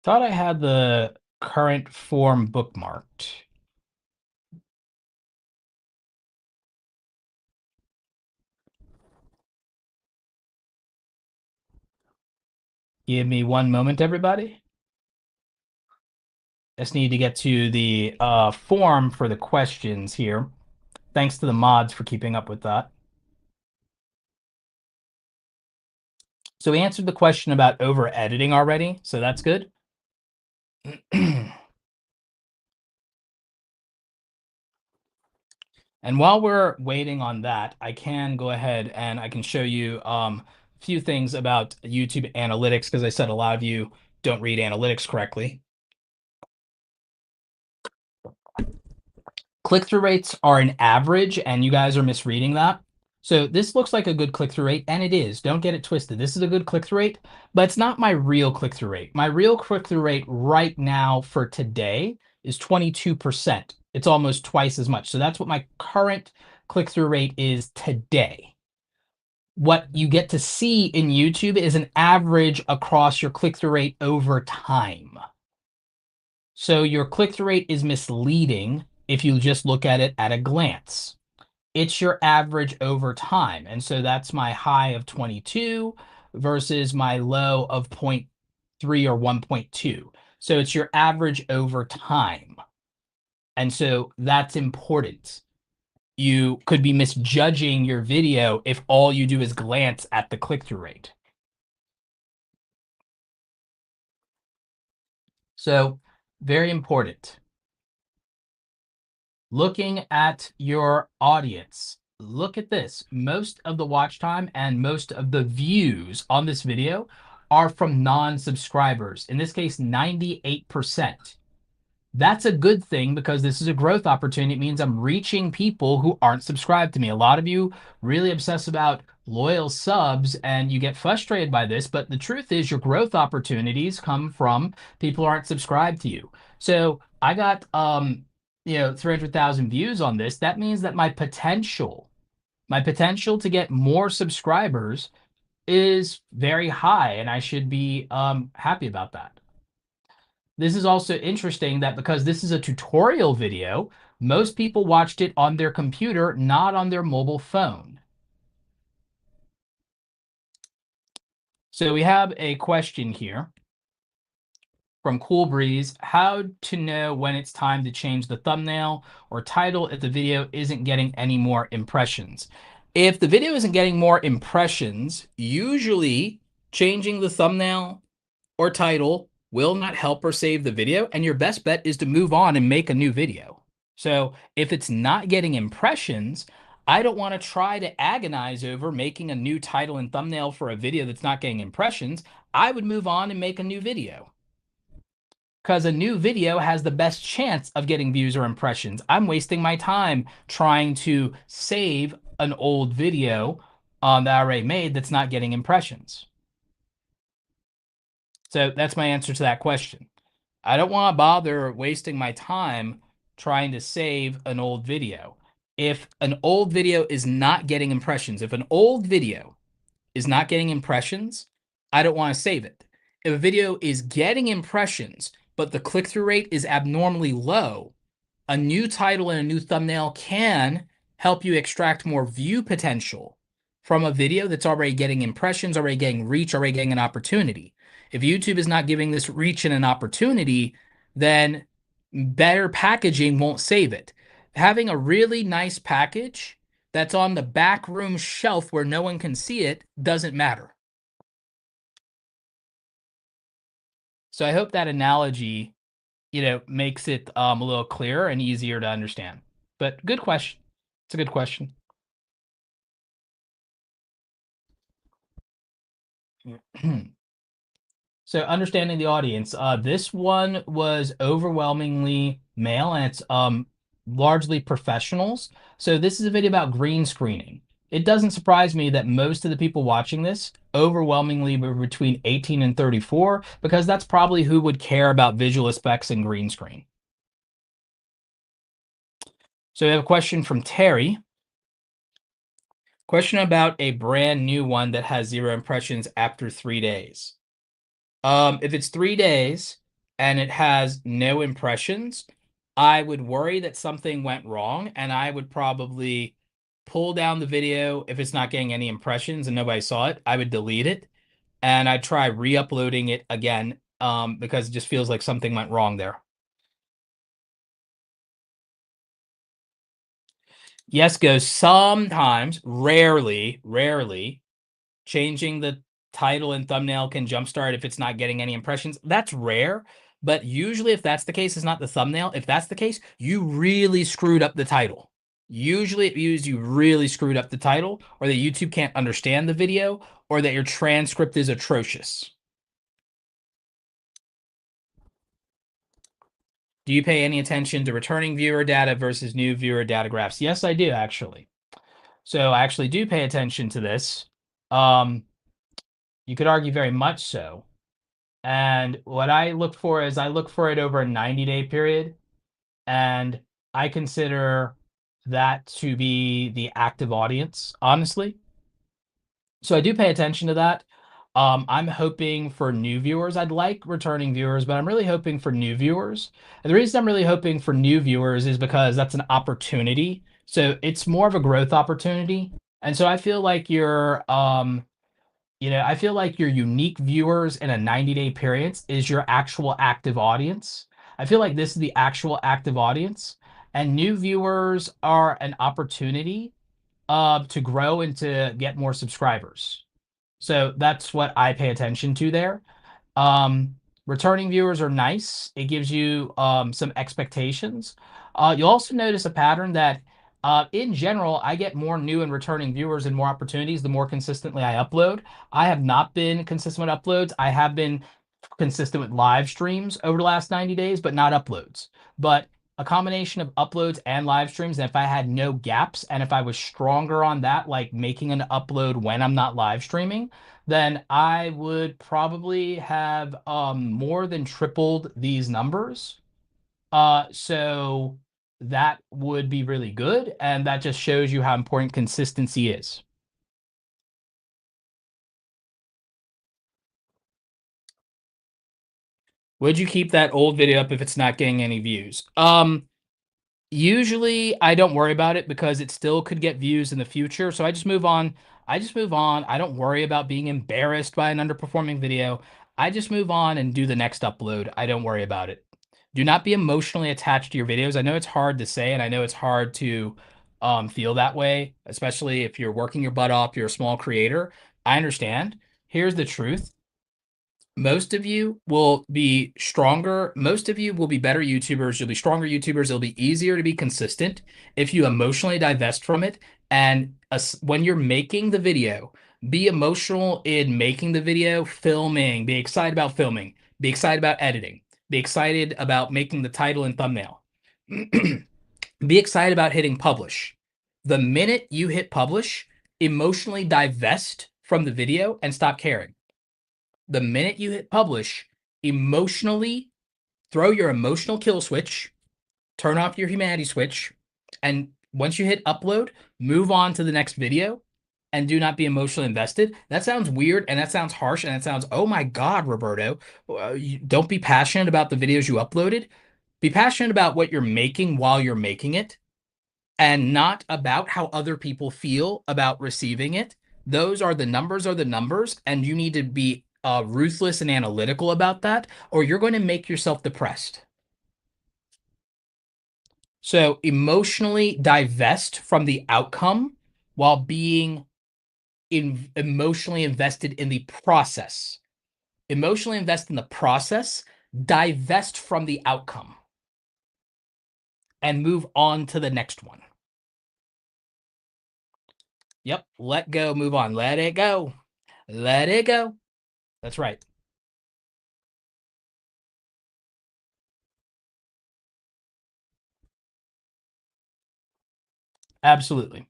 Thought I had the current form bookmarked. Give me one moment, everybody. Just need to get to the form for the questions here. Thanks to the mods for keeping up with that. So we answered the question about over editing already, so that's good. And while we're waiting on that, I can go ahead and I can show you a few things about YouTube analytics, because I said a lot of you don't read analytics correctly. Click-through rates are an average, and you guys are misreading that. So this looks like a good click-through rate, and it is. Don't get it twisted. This is a good click-through rate, but it's not my real click-through rate. My real click-through rate right now for today is 22%. It's almost twice as much. So that's what my current click-through rate is today. What you get to see in YouTube is an average across your click-through rate over time. So your click-through rate is misleading if you just look at it at a glance. It's your average over time. And so that's my high of 22 versus my low of zero point 0.3 or 1.2. So it's your average over time. And so that's important. You could be misjudging your video if all you do is glance at the click-through rate. So very important. Looking at your audience. Look at this. Most of the watch time and most of the views on this video are from non-subscribers. In this case, 98%. That's a good thing because this is a growth opportunity. It means I'm reaching people who aren't subscribed to me. A lot of you really obsess about loyal subs and you get frustrated by this, but the truth is your growth opportunities come from people who aren't subscribed to you. So I got 300,000 views on this. That means that my potential to get more subscribers is very high, and I should be happy about that. This is also interesting that because this is a tutorial video, most people watched it on their computer, not on their mobile phone. So we have a question here from Cool Breeze. How to know when it's time to change the thumbnail or title if the video isn't getting any more impressions? If the video isn't getting more impressions, usually changing the thumbnail or title will not help or save the video, and your best bet is to move on and make a new video. So if it's not getting impressions, I don't want to try to agonize over making a new title and thumbnail for a video that's not getting impressions. I would move on and make a new video because a new video has the best chance of getting views or impressions. I'm wasting my time trying to save an old video that I already made that's not getting impressions. So that's my answer to that question. I don't want to bother wasting my time trying to save an old video. If an old video is not getting impressions, if an old video is not getting impressions, I don't want to save it. If a video is getting impressions, but the click-through rate is abnormally low, a new title and a new thumbnail can help you extract more view potential from a video that's already getting impressions, already getting reach, already getting an opportunity. If YouTube is not giving this reach and an opportunity, then better packaging won't save it. Having a really nice package that's on the back room shelf where no one can see it doesn't matter. So I hope that analogy, makes it a little clearer and easier to understand. But good question. It's a good question. So understanding the audience, this one was overwhelmingly male and it's largely professionals. So this is a video about green screening. It doesn't surprise me that most of the people watching this overwhelmingly were between 18 and 34 because that's probably who would care about visual effects and green screen. So we have a question from Terry. Question about a brand new one that has 0 impressions after 3 days. If it's 3 days and it has no impressions, I would worry that something went wrong, and I would probably pull down the video if it's not getting any impressions and nobody saw it. I would delete it, and I'd try re-uploading it again because it just feels like something went wrong there. Yes goes sometimes, rarely, changing the title and thumbnail can jumpstart if it's not getting any impressions. That's rare, but usually if that's the case, it's not the thumbnail. If that's the case, you really screwed up the title. Usually it means you really screwed up the title, or that YouTube can't understand the video, or that your transcript is atrocious. Do you pay any attention to returning viewer data versus new viewer data graphs? Yes, I do, actually. So I actually do pay attention to this. Um, you could argue very much so. And what I look for is I look for it over a 90-day period, and I consider that to be the active audience, honestly. So I do pay attention to that. I'm hoping for new viewers. I'd like returning viewers, but I'm really hoping for new viewers. And the reason I'm really hoping for new viewers is because that's an opportunity. So it's more of a growth opportunity. And so I feel like I feel like your unique viewers in a 90-day period is your actual active audience. I feel like this is the actual active audience, and new viewers are an opportunity to grow and to get more subscribers. So that's what I pay attention to there. Um, Returning viewers are nice. It gives you some expectations. You'll also notice a pattern that, in general, I get more new and returning viewers and more opportunities the more consistently I upload. I have not been consistent with uploads. I have been consistent with live streams over the last 90 days, but not uploads. But a combination of uploads and live streams, and if I had no gaps and if I was stronger on that, like making an upload when I'm not live streaming, then I would probably have more than tripled these numbers. So that would be really good, and that just shows you how important consistency is. Would you keep that old video up if it's not getting any views? Usually I don't worry about it because it still could get views in the future. So I just move on. I just move on. I don't worry about being embarrassed by an underperforming video. I just move on and do the next upload. I don't worry about it. Do not be emotionally attached to your videos. I know it's hard to say, and I know it's hard to feel that way, especially if you're working your butt off, you're a small creator. I understand. Here's the truth. Most of you will be stronger. Most of you will be better YouTubers. You'll be stronger YouTubers. It'll be easier to be consistent if you emotionally divest from it. And when you're making the video, be emotional in making the video, filming, be excited about filming, be excited about editing, be excited about making the title and thumbnail. Be excited about hitting publish. The minute you hit publish, emotionally divest from the video and stop caring. The minute you hit publish, emotionally throw your emotional kill switch, turn off your humanity switch, and once you hit upload, move on to the next video and do not be emotionally invested. That sounds weird and that sounds harsh and that sounds, oh my God, Roberto, don't be passionate about the videos you uploaded. Be passionate about what you're making while you're making it and not about how other people feel about receiving it. Those are the numbers, and you need to be ruthless and analytical about that, or you're going to make yourself depressed. So emotionally divest from the outcome while being emotionally invested in the process. Emotionally invest in the process, divest from the outcome, and move on to the next one. Yep, let go, move on. Let it go. Let it go. That's right. Absolutely.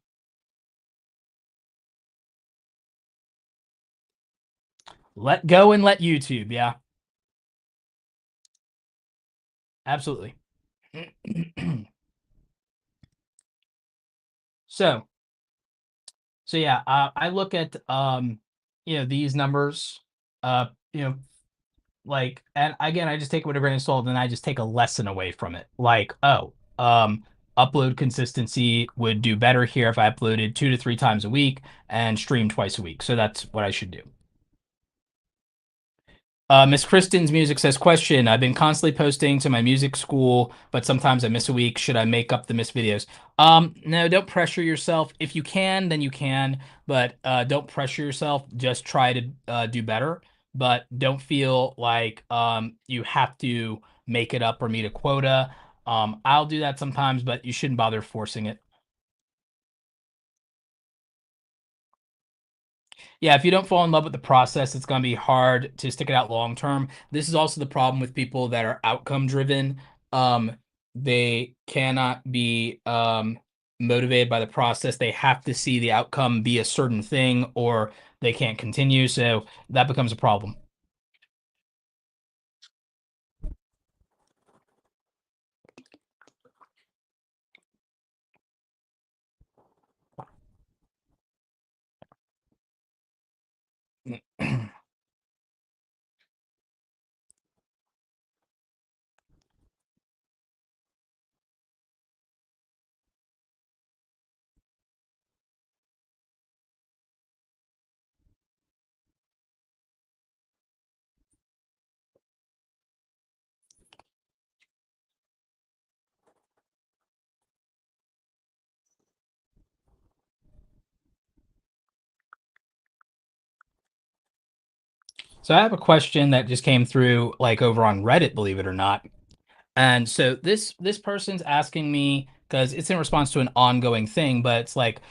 Let go and let YouTube. Yeah, absolutely. So, so yeah, I look at these numbers, uh, you know, like, and again, I just take it with a grain of salt, and I just take a lesson away from it. Like, oh, upload consistency would do better here if I uploaded 2 to 3 times a week and streamed twice a week. So that's what I should do. Miss Kristen's music says, question, I've been constantly posting to my music school, but sometimes I miss a week. Should I make up the missed videos? No, don't pressure yourself. If you can, then you can, but don't pressure yourself. Just try to do better, but don't feel like you have to make it up or meet a quota. I'll do that sometimes, but you shouldn't bother forcing it. Yeah, if you don't fall in love with the process, it's going to be hard to stick it out long term. This is also the problem with people that are outcome driven. They cannot be motivated by the process. They have to see the outcome be a certain thing or they can't continue. So that becomes a problem. So I have a question that just came through like over on Reddit, believe it or not. And so this person's asking me because it's in response to an ongoing thing, but it's like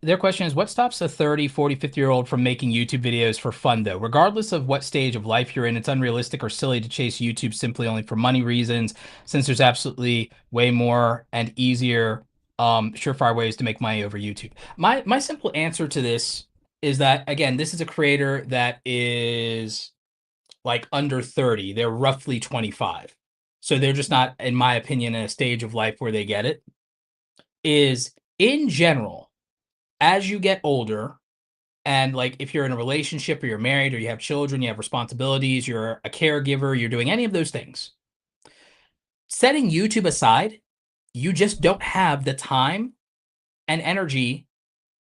their question is what stops a 30, 40, 50-year-old from making YouTube videos for fun though? Regardless of what stage of life you're in, it's unrealistic or silly to chase YouTube simply only for money reasons, since there's absolutely way more and easier surefire ways to make money over YouTube. My simple answer to this is that again, this is a creator that is like under 30. They're roughly 25. So they're just not, in my opinion, in a stage of life where they get it. Is in general, as you get older, and like if you're in a relationship or you're married or you have children, you have responsibilities, you're a caregiver, you're doing any of those things, setting YouTube aside, you just don't have the time and energy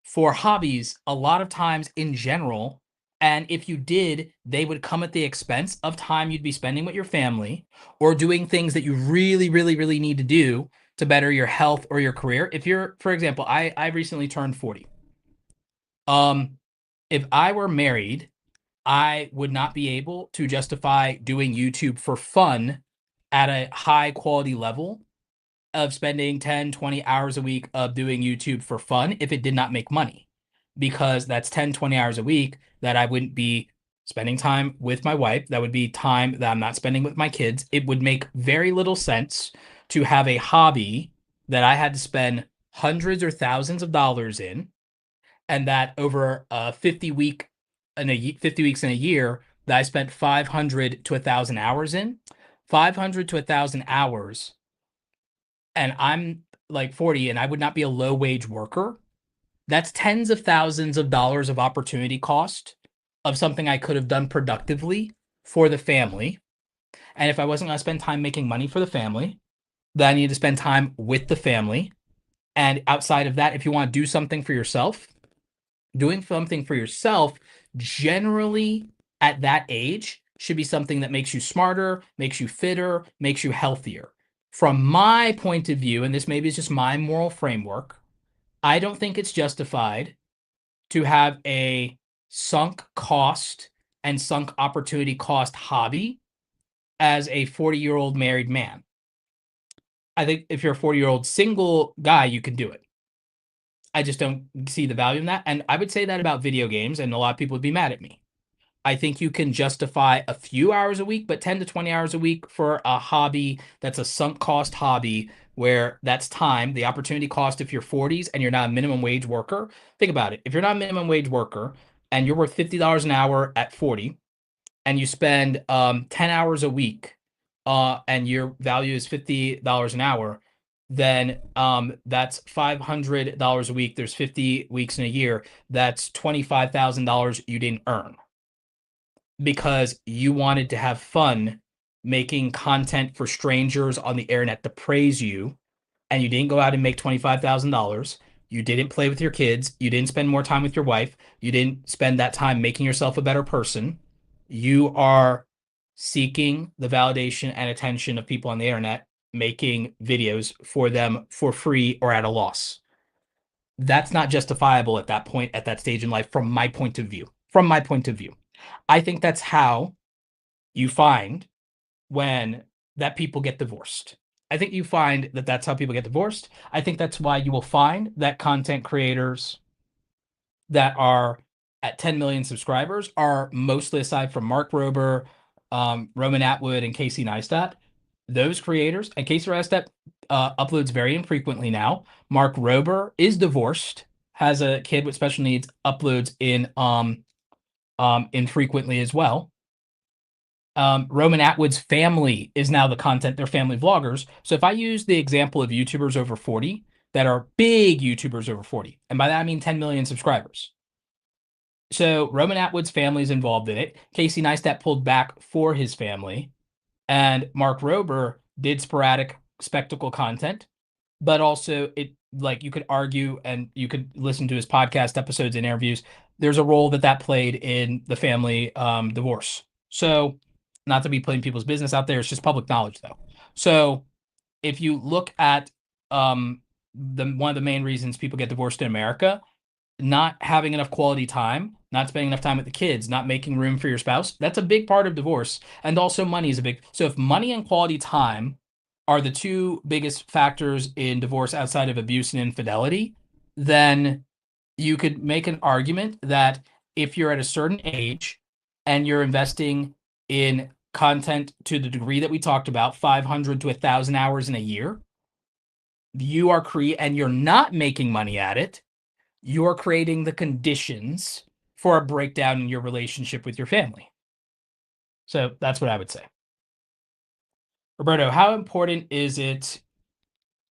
for hobbies a lot of times in general. And if you did, they would come at the expense of time you'd be spending with your family or doing things that you really, really, really need to do to better your health or your career. If you're, for example, I recently turned 40. Um, if I were married, I would not be able to justify doing YouTube for fun at a high quality level of spending 10, 20 hours a week of doing YouTube for fun if it did not make money. Because that's 10, 20 hours a week that I wouldn't be spending time with my wife. That would be time that I'm not spending with my kids. It would make very little sense to have a hobby that I had to spend hundreds or thousands of dollars in, and that over a 50 weeks in a year that I spent 500 to 1,000 hours in. 500 to 1,000 hours, and I'm like 40 and I would not be a low wage worker. That's tens of thousands of dollars of opportunity cost of something I could have done productively for the family. And if I wasn't going to spend time making money for the family, then I need to spend time with the family. And outside of that, if you want to do something for yourself, doing something for yourself generally at that age should be something that makes you smarter, makes you fitter, makes you healthier. From my point of view, and this maybe is just my moral framework, I don't think it's justified to have a sunk cost and sunk opportunity cost hobby as a 40-year-old married man. I think if you're a 40-year-old single guy, you can do it. I just don't see the value in that. And I would say that about video games, and a lot of people would be mad at me. I think you can justify a few hours a week, but 10 to 20 hours a week for a hobby that's a sunk cost hobby where that's time, the opportunity cost if you're 40s and you're not a minimum wage worker. Think about it. If you're not a minimum wage worker and you're worth $50 an hour at 40 and you spend 10 hours a week and your value is $50 an hour, then that's $500 a week. There's 50 weeks in a year. That's $25,000 you didn't earn because you wanted to have fun making content for strangers on the internet to praise you, and you didn't go out and make $25,000. You didn't play with your kids. You didn't spend more time with your wife. You didn't spend that time making yourself a better person. You are seeking the validation and attention of people on the internet, making videos for them for free or at a loss. That's not justifiable at that point, at that stage in life, from my point of view. From my point of view. I think that's how you find when that people get divorced. I think you find that that's how people get divorced. I think that's why you will find that content creators that are at 10 million subscribers are mostly, aside from Mark Rober, Roman Atwood, and Casey Neistat, those creators, and Casey Neistat uploads very infrequently now. Mark Rober is divorced, has a kid with special needs, uploads infrequently as well. Roman Atwood's family is now the content, they're family vloggers. So if I use the example of YouTubers over 40 that are big YouTubers over 40, and by that I mean 10 million subscribers. So Roman Atwood's family is involved in it. Casey Neistat pulled back for his family, and Mark Rober did sporadic spectacle content, but also it like you could argue and you could listen to his podcast episodes and interviews. There's a role that that played in the family divorce. So, not to be putting people's business out there, it's just public knowledge though. So, if you look at the one of the main reasons people get divorced in America, not having enough quality time, not spending enough time with the kids, not making room for your spouse, that's a big part of divorce. And also money is a big. So if money and quality time are the two biggest factors in divorce outside of abuse and infidelity, then you could make an argument that if you're at a certain age and you're investing in content to the degree that we talked about, 500 to 1,000 hours in a year, you are and you're not making money at it, you're creating the conditions for a breakdown in your relationship with your family. So that's what I would say. Roberto, how important is it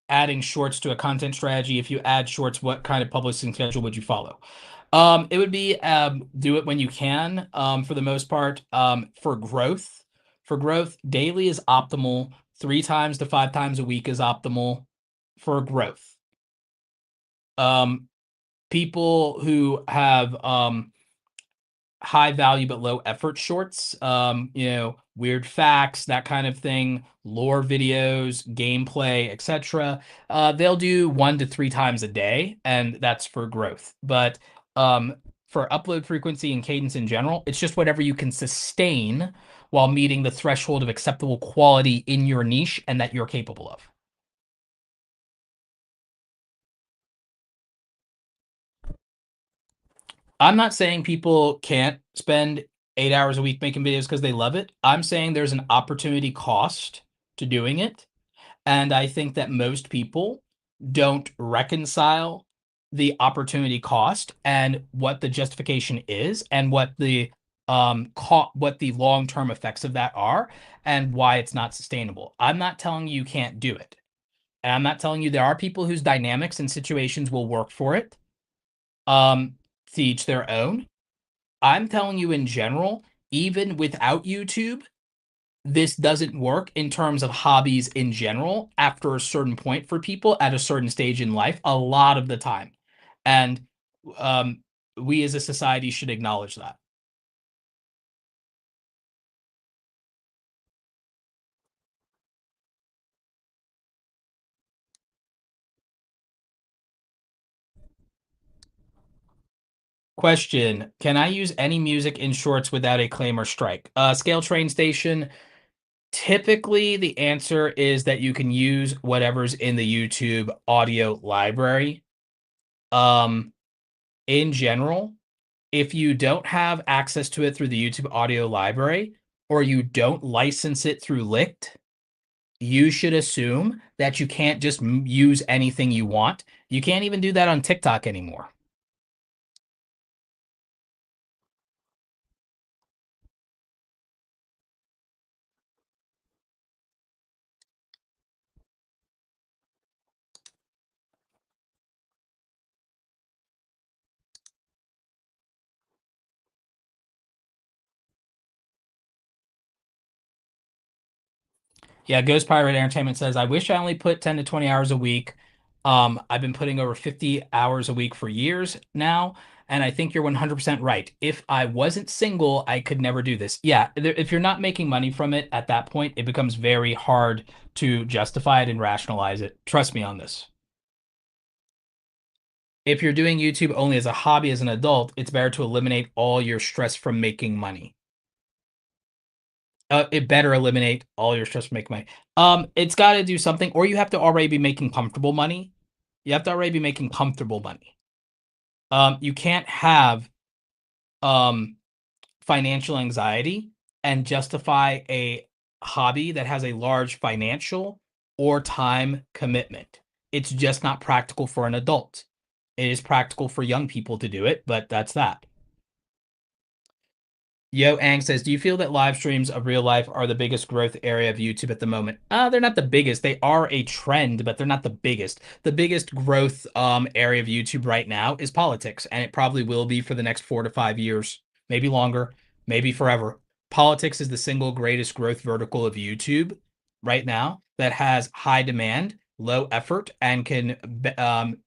adding shorts to a content strategy? If you add shorts, what kind of publishing schedule would you follow? It would be do it when you can. For the most part, for growth, daily is optimal. 3 times to 5 times a week is optimal for growth. People who have high value but low effort shorts, weird facts, that kind of thing, lore videos, gameplay, etc. They'll do 1 to 3 times a day, and that's for growth. But for upload frequency and cadence in general, it's just whatever you can sustain while meeting the threshold of acceptable quality in your niche and that you're capable of. I'm not saying people can't spend 8 hours a week making videos because they love it. I'm saying there's an opportunity cost to doing it. And I think that most people don't reconcile the opportunity cost and what the justification is and what the what the long-term effects of that are and why it's not sustainable. I'm not telling you can't do it. And I'm not telling you there are people whose dynamics and situations will work for it. To each their own. I'm telling you in general, even without YouTube, this doesn't work in terms of hobbies in general after a certain point for people at a certain stage in life a lot of the time. And um, we as a society should acknowledge that. Question: can I use any music in shorts without a claim or strike? Scale Train Station. Typically, the answer is that you can use whatever's in the YouTube audio library. Um, in general, if you don't have access to it through the YouTube audio library or you don't license it through Licked, you should assume that you can't just use anything you want. You can't even do that on TikTok anymore. Yeah, Ghost Pirate Entertainment says, I wish I only put 10 to 20 hours a week. I've been putting over 50 hours a week for years now, and I think you're 100% right. If I wasn't single, I could never do this. Yeah, if you're not making money from it at that point, it becomes very hard to justify it and rationalize it. Trust me on this. If you're doing YouTube only as a hobby as an adult, it's better to eliminate all your stress from making money. It better eliminate all your stress from making money. It's got to do something, or you have to already be making comfortable money. You have to already be making comfortable money. You can't have um financial anxiety and justify a hobby that has a large financial or time commitment. It's just not practical for an adult. It is practical for young people to do it, but that's that. Yo Ang says, do you feel that live streams of real life are the biggest growth area of YouTube at the moment? They're not the biggest. They are a trend, but they're not the biggest. The biggest growth area of YouTube right now is politics, and it probably will be for the next 4 to 5 years, maybe longer, maybe forever. Politics is the single greatest growth vertical of YouTube right now that has high demand, low effort, and can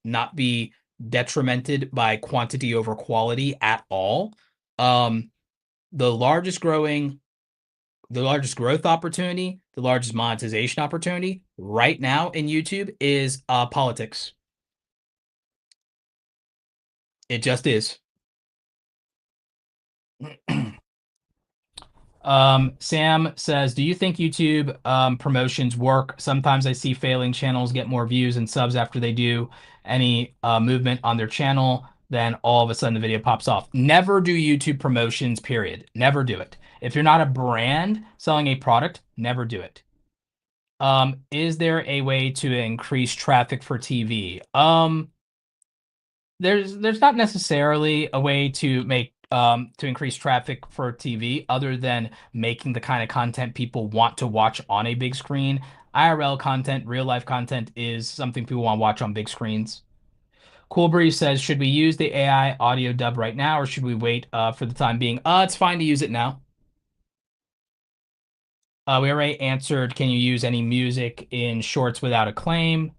not be detrimented by quantity over quality at all. Um, the largest growing, the largest growth opportunity, the largest monetization opportunity right now in YouTube is politics. It just is. Sam says, do you think YouTube promotions work? Sometimes I see failing channels get more views and subs after they do any movement on their channel. Then all of a sudden the video pops off. Never do YouTube promotions, period. Never do it. If you're not a brand selling a product, never do it. Is there a way to increase traffic for TV? There's not necessarily a way to increase traffic for TV other than making the kind of content people want to watch on a big screen. IRL content, real life content is something people want to watch on big screens. Cool Breeze says, should we use the AI audio dub right now or should we wait for the time being? It's fine to use it now. We already answered, can you use any music in shorts without a claim?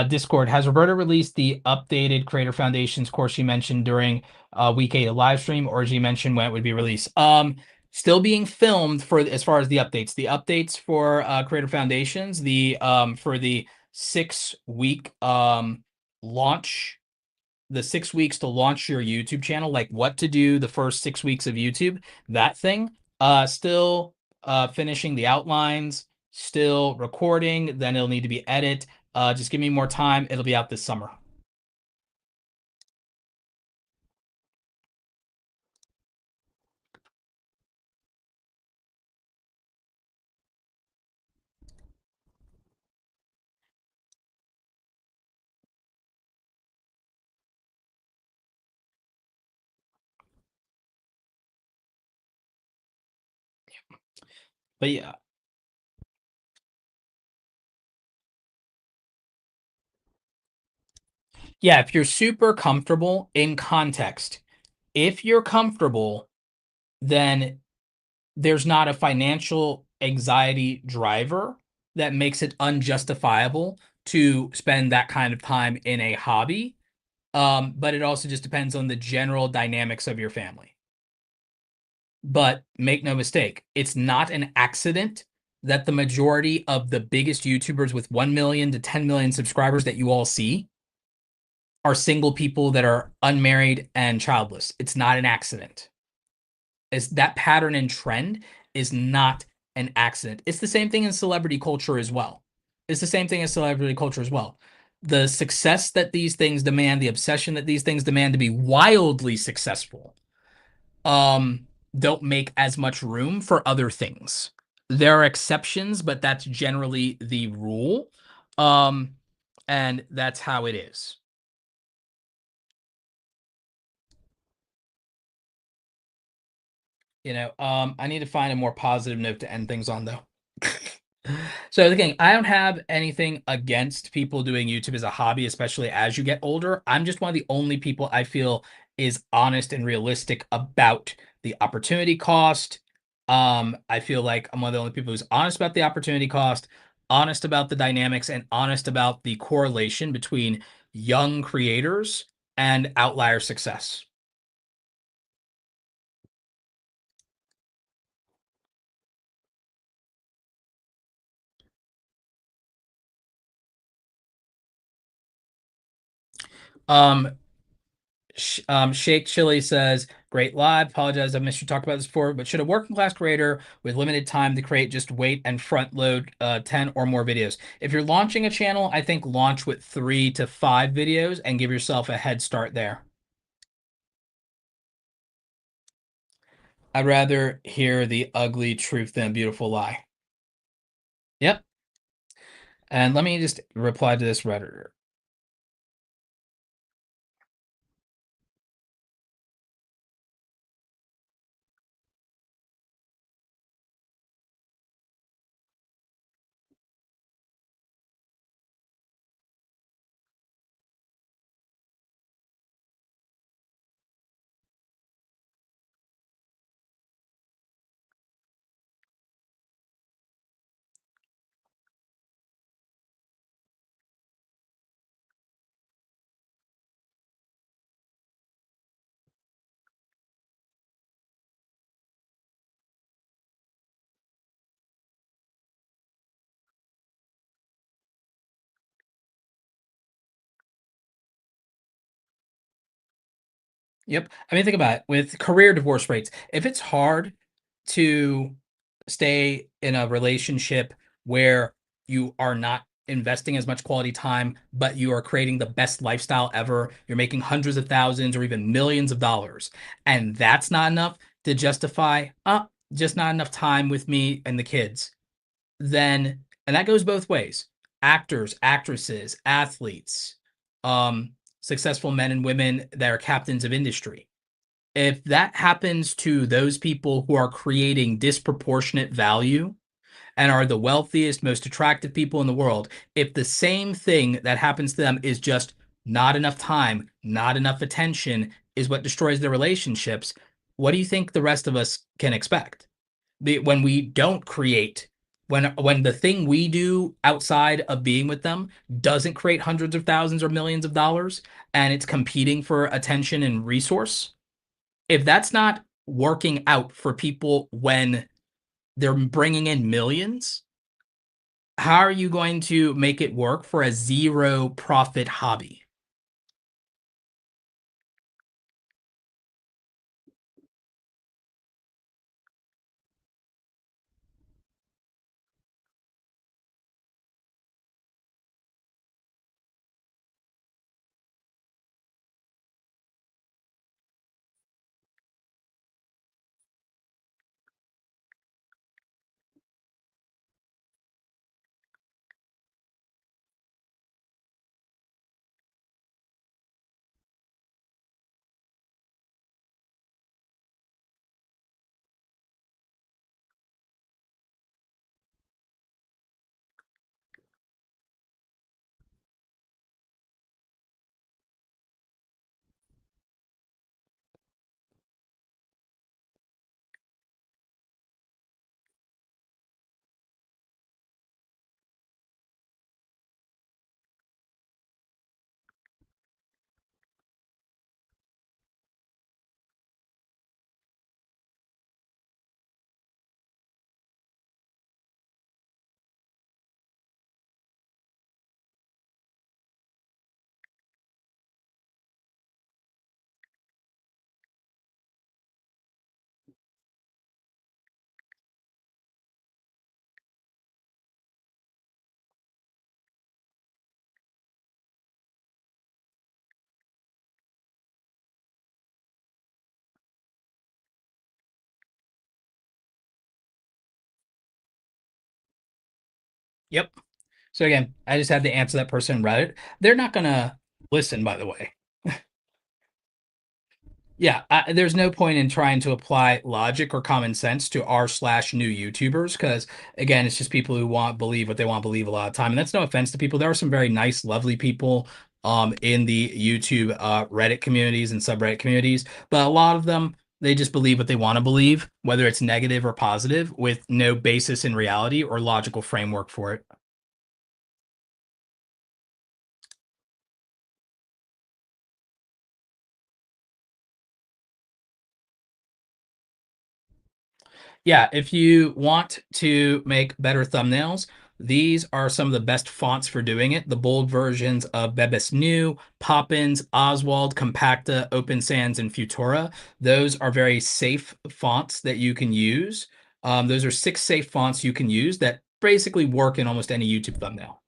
Discord, has Roberta released the updated Creator Foundations course she mentioned during week 8 of live stream, or did she mention when it would be released? Still being filmed for as far as the updates. The updates for Creator Foundations, the for the 6 week launch, the 6 weeks to launch your YouTube channel, like what to do the first 6 weeks of YouTube, that thing. Still finishing the outlines, still recording, then it'll need to be edited. Just give me more time. It'll be out this summer. But yeah, yeah, if you're super comfortable in context, if you're comfortable, then there's not a financial anxiety driver that makes it unjustifiable to spend that kind of time in a hobby. But it also just depends on the general dynamics of your family. But make no mistake, it's not an accident that the majority of the biggest YouTubers with 1 million to 10 million subscribers that you all see are single people that are unmarried and childless. It's not an accident. Is that pattern and trend is not an accident. It's the same thing in celebrity culture as well. It's the same thing in celebrity culture as well. The success that these things demand, the obsession that these things demand to be wildly successful, don't make as much room for other things. There are exceptions, but that's generally the rule. Um, and that's how it is. I need to find a more positive note to end things on, though. So the thing, I don't have anything against people doing YouTube as a hobby, especially as you get older. I'm just one of the only people I feel is honest and realistic about the opportunity cost. I feel like I'm one of the only people who's honest about the opportunity cost, honest about the dynamics, and honest about the correlation between young creators and outlier success. Um, Shake Chili says, great live. Apologize, I missed you talk about this before, but should a working class creator with limited time to create just wait and front load 10 or more videos? If you're launching a channel, I think launch with 3 to 5 videos and give yourself a head start there. I'd rather hear the ugly truth than a beautiful lie. Yep. And let me just reply to this Redditor. Yep. I mean, think about it. With career divorce rates, if it's hard to stay in a relationship where you are not investing as much quality time, but you are creating the best lifestyle ever, you're making hundreds of thousands or even millions of dollars, and that's not enough to justify, just not enough time with me and the kids, then, and that goes both ways. Actors, actresses, athletes, um, successful men and women that are captains of industry, if that happens to those people who are creating disproportionate value and are the wealthiest, most attractive people in the world, if the same thing that happens to them is just not enough time, not enough attention, is what destroys their relationships, what do you think the rest of us can expect? When we don't create, when the thing we do outside of being with them doesn't create hundreds of thousands or millions of dollars, and it's competing for attention and resource, if that's not working out for people when they're bringing in millions, how are you going to make it work for a zero profit hobby? Yep. So again, I just had to answer that person in Reddit. They're not gonna listen, by the way. Yeah, there's no point in trying to apply logic or common sense to r slash new YouTubers because again, it's just people who want believe what they want to believe a lot of time, and that's no offense to people. There are some very nice, lovely people in the YouTube Reddit communities and subreddit communities, but a lot of them they just believe what they want to believe, whether it's negative or positive, with no basis in reality or logical framework for it. Yeah, if you want to make better thumbnails, these are some of the best fonts for doing it. The bold versions of Bebas New, Poppins, Oswald, Compacta, Open Sans, and Futura. Those are very safe fonts that you can use. Those are 6 safe fonts you can use that basically work in almost any YouTube thumbnail.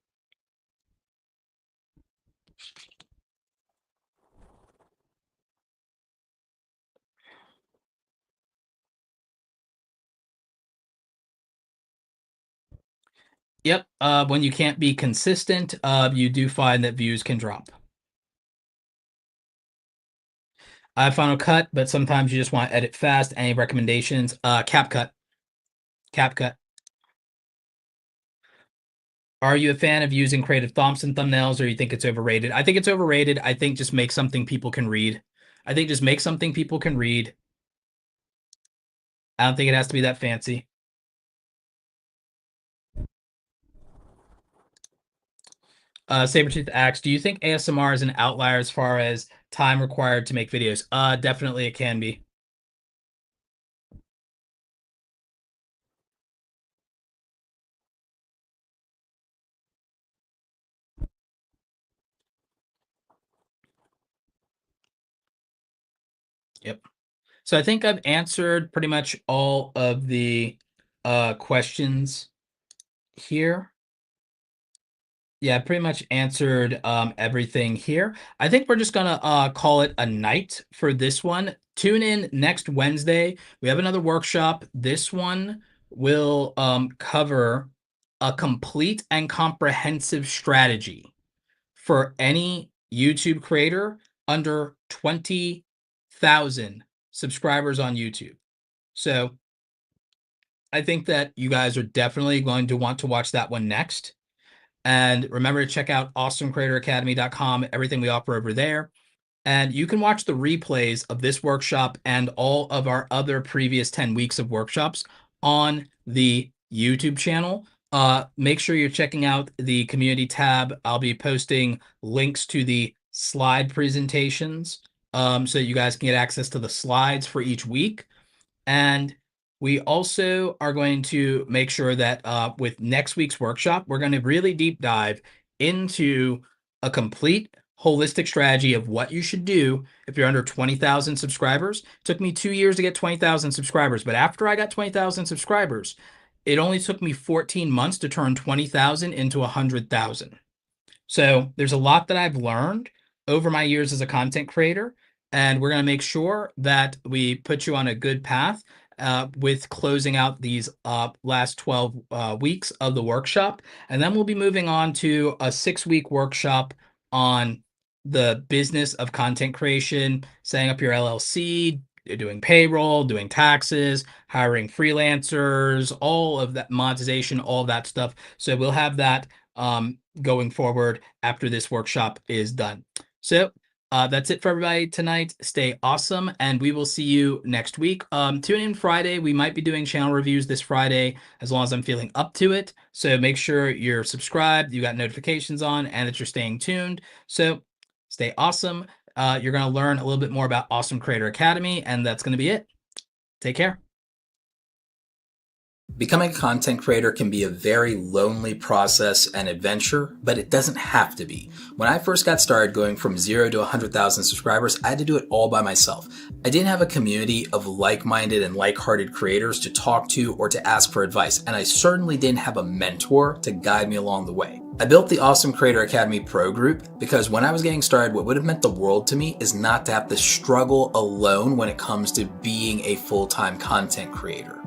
Yep. When you can't be consistent, you do find that views can drop. I have Final Cut, but sometimes you just want to edit fast. Any recommendations? CapCut. CapCut. Are you a fan of using Creative Thompson thumbnails, or you think it's overrated? I think it's overrated. I think just make something people can read. I think just make something people can read. I don't think it has to be that fancy. Sabretooth Axe, do you think ASMR is an outlier as far as time required to make videos? Definitely it can be. Yep. So I think I've answered pretty much all of the questions here. Yeah, pretty much answered everything here. I think we're just gonna call it a night for this one. Tune in next Wednesday. We have another workshop. This one will cover a complete and comprehensive strategy for any YouTube creator under 20,000 subscribers on YouTube. So I think that you guys are definitely going to want to watch that one next. And remember to check out awesomecreatoracademy.com, everything we offer over there. And you can watch the replays of this workshop and all of our other previous 10 weeks of workshops on the YouTube channel. Make sure you're checking out the community tab. I'll be posting links to the slide presentations so you guys can get access to the slides for each week. And we also are going to make sure that with next week's workshop, we're going to really deep dive into a complete holistic strategy of what you should do if you're under 20,000 subscribers. It took me 2 years to get 20,000 subscribers, but after I got 20,000 subscribers, it only took me 14 months to turn 20,000 into 100,000. So there's a lot that I've learned over my years as a content creator, and we're going to make sure that we put you on a good path with closing out these last 12 weeks of the workshop. And then we'll be moving on to a 6-week workshop on the business of content creation, setting up your LLC, doing payroll, doing taxes, hiring freelancers, all of that, monetization, all of that stuff. So we'll have that going forward after this workshop is done. So that's it for everybody tonight. Stay awesome, and we will see you next week. Tune in Friday. We might be doing channel reviews this Friday as long as I'm feeling up to it. So make sure you're subscribed, you got notifications on, and that you're staying tuned. So stay awesome. You're going to learn a little bit more about Awesome Creator Academy, and that's going to be it. Take care. Becoming a content creator can be a very lonely process and adventure, but it doesn't have to be. When I first got started going from 0 to 100,000 subscribers, I had to do it all by myself. I didn't have a community of like-minded and like-hearted creators to talk to or to ask for advice, and I certainly didn't have a mentor to guide me along the way. I built the Awesome Creator Academy Pro group because when I was getting started, what would have meant the world to me is not to have to struggle alone when it comes to being a full-time content creator.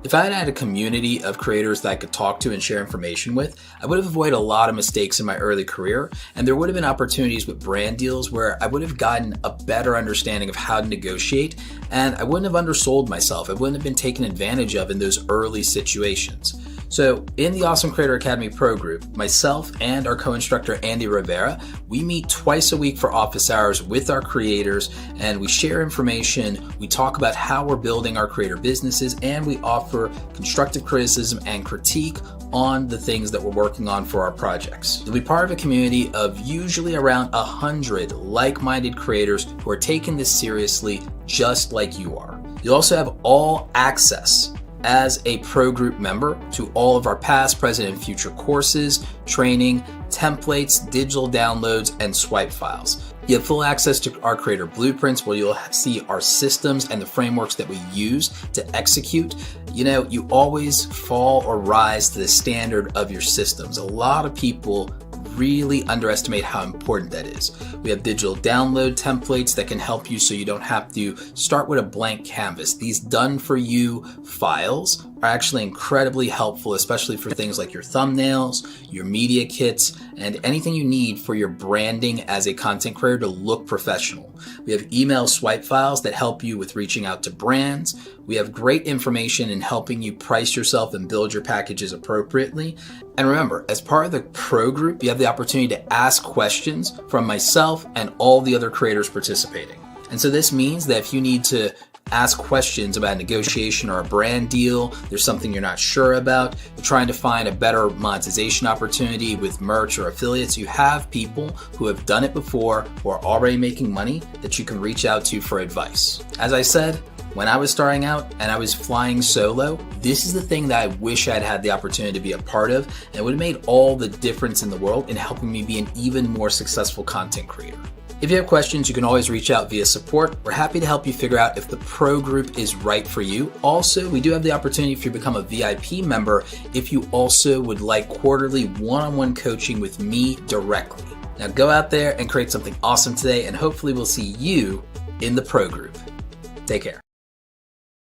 If I had had a community of creators that I could talk to and share information with, I would have avoided a lot of mistakes in my early career, and there would have been opportunities with brand deals where I would have gotten a better understanding of how to negotiate, and I wouldn't have undersold myself. I wouldn't have been taken advantage of in those early situations. So in the Awesome Creator Academy Pro group, myself and our co-instructor Andy Rivera, we meet twice a week for office hours with our creators, and we share information, we talk about how we're building our creator businesses, and we offer constructive criticism and critique on the things that we're working on for our projects. You'll be part of a community of usually around 100 like-minded creators who are taking this seriously just like you are. You'll also have all access as a pro group member to all of our past, present, and future courses, training, templates, digital downloads, and swipe files. You have full access to our creator blueprints where you'll see our systems and the frameworks that we use to execute. You know, you always fall or rise to the standard of your systems. A lot of people really underestimate how important that is. We have digital download templates that can help you so you don't have to start with a blank canvas. These done for you files are actually incredibly helpful, especially for things like your thumbnails, your media kits, and anything you need for your branding as a content creator to look professional. We have email swipe files that help you with reaching out to brands. We have great information in helping you price yourself and build your packages appropriately. And remember, as part of the pro group, you have the opportunity to ask questions from myself and all the other creators participating. And so this means that if you need to ask questions about negotiation or a brand deal, there's something you're not sure about, you're trying to find a better monetization opportunity with merch or affiliates, you have people who have done it before, who are already making money, that you can reach out to for advice. As I said, when I was starting out and I was flying solo, this is the thing that I wish I'd had the opportunity to be a part of, and it would have made all the difference in the world in helping me be an even more successful content creator. If you have questions, you can always reach out via support. We're happy to help you figure out if the pro group is right for you. Also, we do have the opportunity if you become a VIP member, if you also would like quarterly one-on-one coaching with me directly. Now go out there and create something awesome today, and hopefully we'll see you in the pro group. Take care.